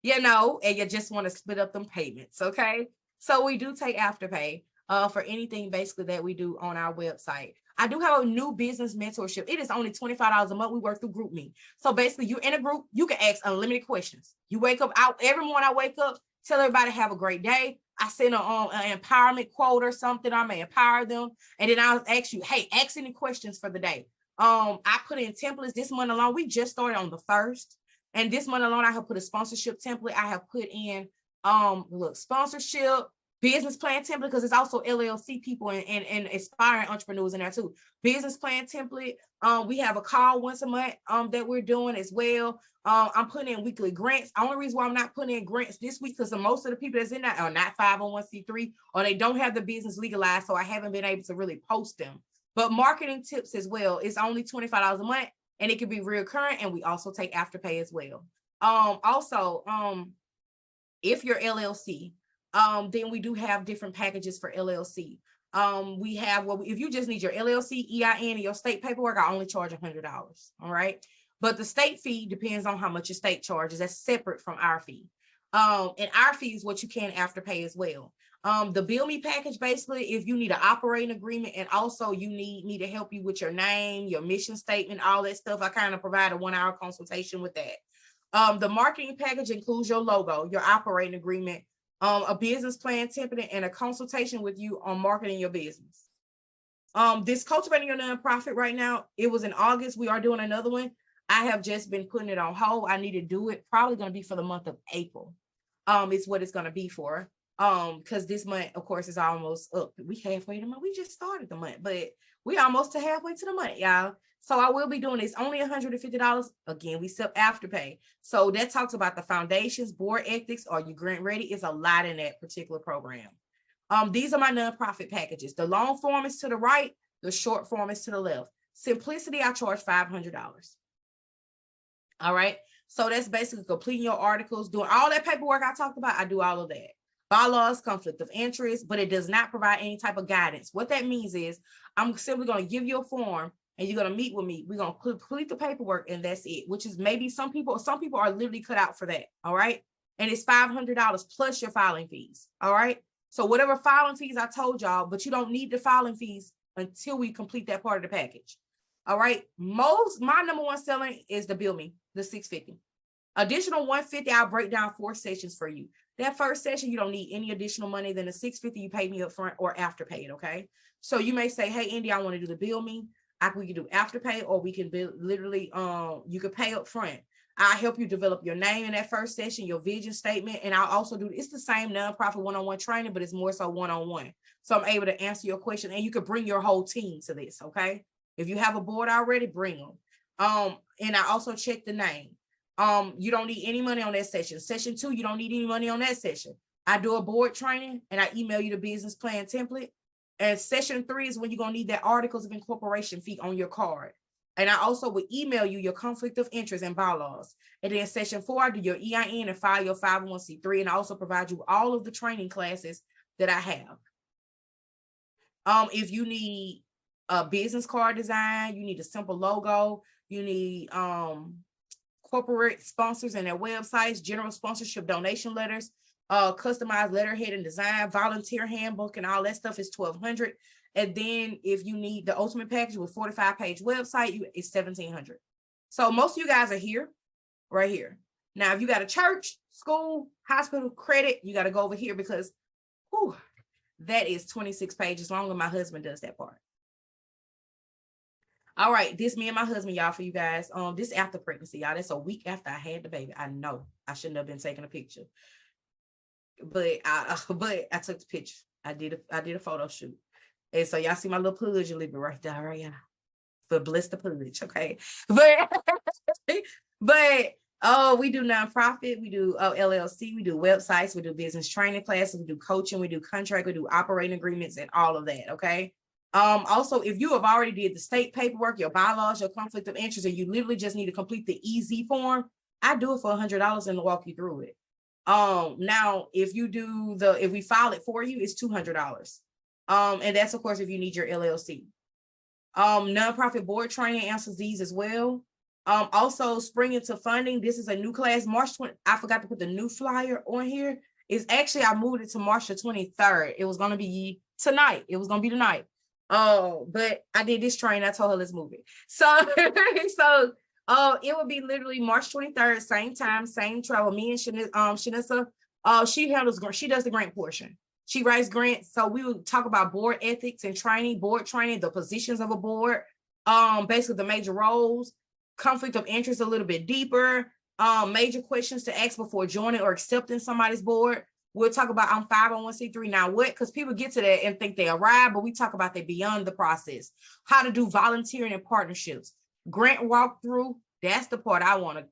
S1: you know, and you just want to split up them payments. Okay, so we do take Afterpay for anything basically that we do on our website. I do have a new business mentorship. It is only $25 a month. We work through GroupMe. So basically, you're in a group, you can ask unlimited questions. You wake up out every morning. I wake up, tell everybody have a great day. I send an empowerment quote or something. I may empower them, and then I'll ask you, hey, ask any questions for the day. I put in templates this month alone. We just started on the 1st, and this month alone, I have put a sponsorship template. I have put in sponsorship. Business plan template, because it's also LLC people and aspiring entrepreneurs in there too. Business plan template. We have a call once a month that we're doing as well. I'm putting in weekly grants. Only reason why I'm not putting in grants this week because most of the people that's in that are not 501c3 or they don't have the business legalized, so I haven't been able to really post them. But marketing tips as well. It's only $25 a month, and it can be recurring, and we also take Afterpay as well. If you're LLC. Then we do have different packages for LLC. We have, if you just need your LLC, EIN, and your state paperwork, I only charge $100. All right. But the state fee depends on how much your state charges. That's separate from our fee. And our fee is what you can Afterpay as well. The Bill Me package, basically, if you need an operating agreement and also you need me to help you with your name, your mission statement, all that stuff, I kind of provide a 1-hour consultation with that. The marketing package includes your logo, your operating agreement, a business plan template, and a consultation with you on marketing your business. This Cultivating Your Nonprofit right now, it was in August. We are doing another one. I have just been putting it on hold. I need to do it. Probably going to be for the month of April. It's what it's going to be for. Because this month, of course, is almost up. We halfway to the month. We just started the month, but we almost to halfway to the month, y'all. So I will be doing this. Only $150. Again, we sell Afterpay. So that talks about the foundations, board ethics. Are you grant ready? It's a lot in that particular program. These are my nonprofit packages. The long form is to the right. The short form is to the left. Simplicity, I charge $500. All right. So that's basically completing your articles, doing all that paperwork I talked about. I do all of that. Bylaws, conflict of interest, but it does not provide any type of guidance. What that means is I'm simply going to give you a form and you're going to meet with me. We're going to complete the paperwork and that's it, which is maybe some people are literally cut out for that. All right. And it's $500 plus your filing fees. All right. So whatever filing fees I told y'all, but you don't need the filing fees until we complete that part of the package. All right. My number one selling is the Bill Me, the $650. Additional $150, I'll break down 4 sessions for you. That first session, you don't need any additional money than the $650 you pay me up front or Afterpay, okay? So you may say, hey, Indy, I want to do the Bill Me. We can do Afterpay, or we can literally, you can pay up front. I'll help you develop your name in that first session, your vision statement, and I'll also do, it's the same nonprofit one-on-one training, but it's more so one-on-one. So I'm able to answer your question, and you can bring your whole team to this, okay? If you have a board already, bring them. And I also check the name. You don't need any money on that session. Session 2, you don't need any money on that session. I do a board training and I email you the business plan template. And session 3 is when you're going to need that articles of incorporation fee on your card. And I also would email you your conflict of interest and bylaws. And then session 4, I do your EIN and file your 501c3. And I also provide you all of the training classes that I have. If you need a business card design, you need a simple logo, you need corporate sponsors and their websites, general sponsorship donation letters, customized letterhead and design, volunteer handbook, and all that stuff is $1,200. And then if you need the ultimate package with 45-page website, it's $1,700. So most of you guys are here, right here. Now, if you got a church, school, hospital, credit, you got to go over here because that is 26 pages long, and my husband does that part. All right, this me and my husband, y'all, for you guys. This after pregnancy, y'all. That's a week after I had the baby. I know I shouldn't have been taking a picture, but I took the picture. I did a photo shoot, and so y'all see my little pudge a little bit right there, right? Yeah, for blister pudge, okay. But we do nonprofit, we do LLC, we do websites, we do business training classes, we do coaching, we do contract, we do operating agreements, and all of that, okay. Also, if you have already did the state paperwork, your bylaws, your conflict of interest, and you literally just need to complete the EZ form, I do it for $100 and walk you through it. Now, if we file it for you, it's $200. And that's of course if you need your LLC. Nonprofit board training answers these as well. Also spring into funding. This is a new class, March 20. I forgot to put the new flyer on here. It's actually, I moved it to March the 23rd. It was going to be tonight. It was going to be tonight. But I did this training. I told her, let's move it. So, it would be literally March 23rd, same time, same travel. Me and Shanissa, she does the grant portion. She writes grants. So we will talk about board ethics and training, board training, the positions of a board, basically the major roles, conflict of interest a little bit deeper, major questions to ask before joining or accepting somebody's board. We'll talk about I'm 501c3 now what, because people get to that and think they arrive, but we talk about they beyond the process, how to do volunteering and partnerships, grant walkthrough. That's the part I want to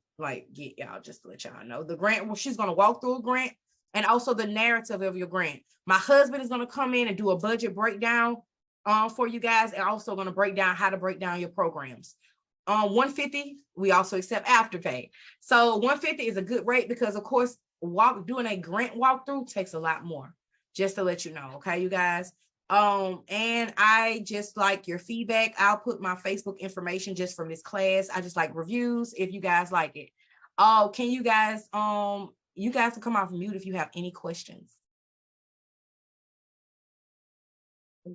S1: get y'all, just to let y'all know. The grant, well, she's going to walk through a grant and also the narrative of your grant. My husband is going to come in and do a budget breakdown for you guys, and also going to break down how to break down your programs. 150, we also accept Afterpay. So 150 is a good rate because, of course, doing a grant walkthrough takes a lot more, just to let you know. Okay, you guys. And I just like your feedback. I'll put my Facebook information just from this class. I just like reviews if you guys like it. Can you guys can come off mute if you have any questions.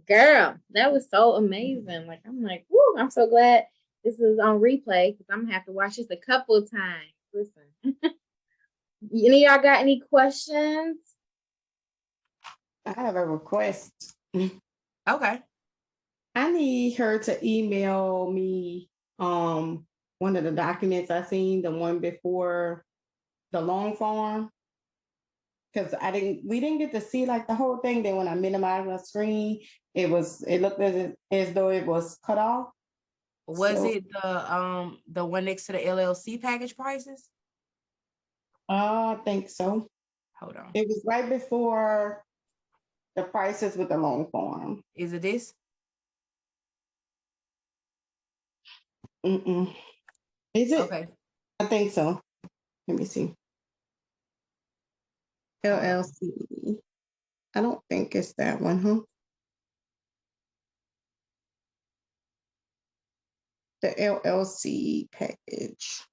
S2: Girl, that was so amazing. I'm like, whoo, I'm so glad this is on replay because I'm gonna have to watch this a couple of times. Listen. Any of y'all got any questions?
S4: I have a request.
S1: Okay.
S4: I need her to email me one of the documents I seen, the one before the long form. Because we didn't get to see like the whole thing. Then when I minimized my screen, it looked as though it was cut off.
S1: Was it the one next to the LLC package prices?
S4: I think so.
S1: Hold on.
S4: It was right before the prices with the long form.
S1: Is it this?
S4: Mm-mm. Is it?
S1: Okay.
S4: I think so. Let me see. LLC. I don't think it's that one, huh? The LLC package.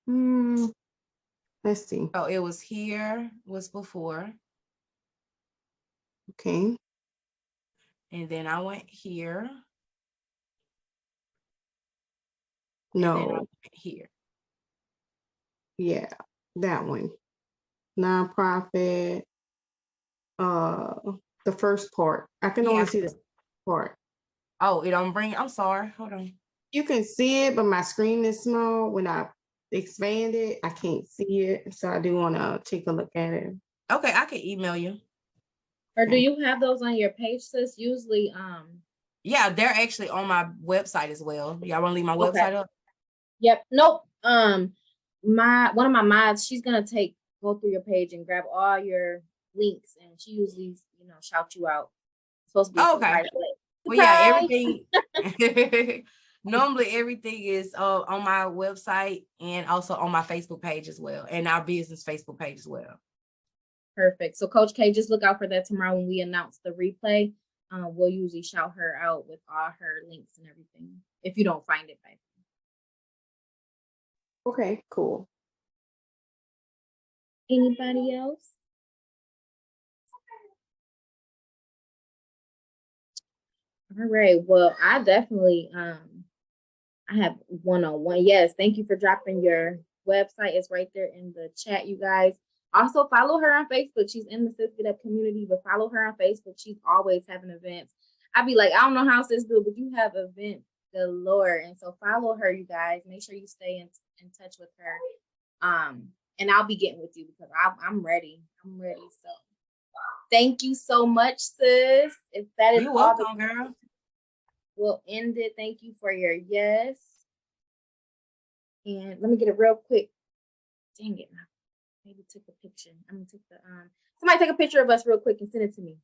S4: Let's see.
S1: Oh, it was here, was before.
S4: Okay.
S1: And then I went here.
S4: No.
S1: And then I went here.
S4: Yeah, that one. Nonprofit. The first part. I can only see the part.
S1: Oh, it don't bring. I'm sorry. Hold on.
S4: You can see it, but my screen is small. When I expand it, I can't see it. So I do want to take a look at it.
S1: Okay, I can email you.
S2: Or do you have those on your page, sis? Usually,
S1: yeah, they're actually on my website as well. Y'all want to leave my website up?
S2: Yep. Nope. One of my mods, she's gonna go through your page and grab all your links, and she usually, shout you out. It's supposed to be
S1: okay. Well, yeah, everything. Normally, everything is on my website and also on my Facebook page as well, and our business Facebook page as well.
S2: Perfect. So, Coach K, just look out for that tomorrow when we announce the replay. We'll usually shout her out with all her links and everything if you don't find it by then.
S4: Okay, cool.
S2: Anybody else? All right. Well, I definitely I have one-on-one. Yes, thank you for dropping your website. It's right there in the chat, you guys. Also follow her on Facebook. She's in the Sis Get Up community, but follow her on Facebook. She's always having events. I'd be like, I don't know how sis do it, but you have events galore. And so follow her, you guys. Make sure you stay in touch with her. And I'll be getting with you because I'm ready. I'm ready. So thank you so much, sis. If that is
S1: You're
S2: all
S1: welcome, girl.
S2: we'll end it. Thank you for your yes. And let me get a real quick. Dang it. Maybe took a picture. I'm gonna take the somebody take a picture of us real quick and send it to me.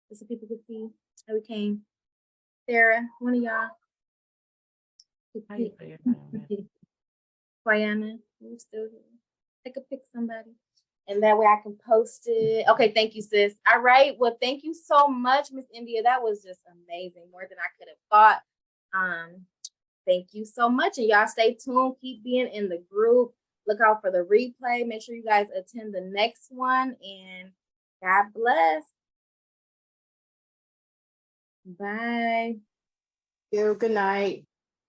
S2: Just so people can see how we came. Sarah, one of y'all.
S1: How you feel your name,
S2: Quiana, you still here? Take a pic, somebody. And that way I can post it. Okay, thank you, sis. All right. Well, thank you so much, Miss India. That was just amazing. More than I could have thought. Thank you so much. And y'all stay tuned. Keep being in the group. Look out for the replay. Make sure you guys attend the next one. And God bless. Bye.
S4: Good night.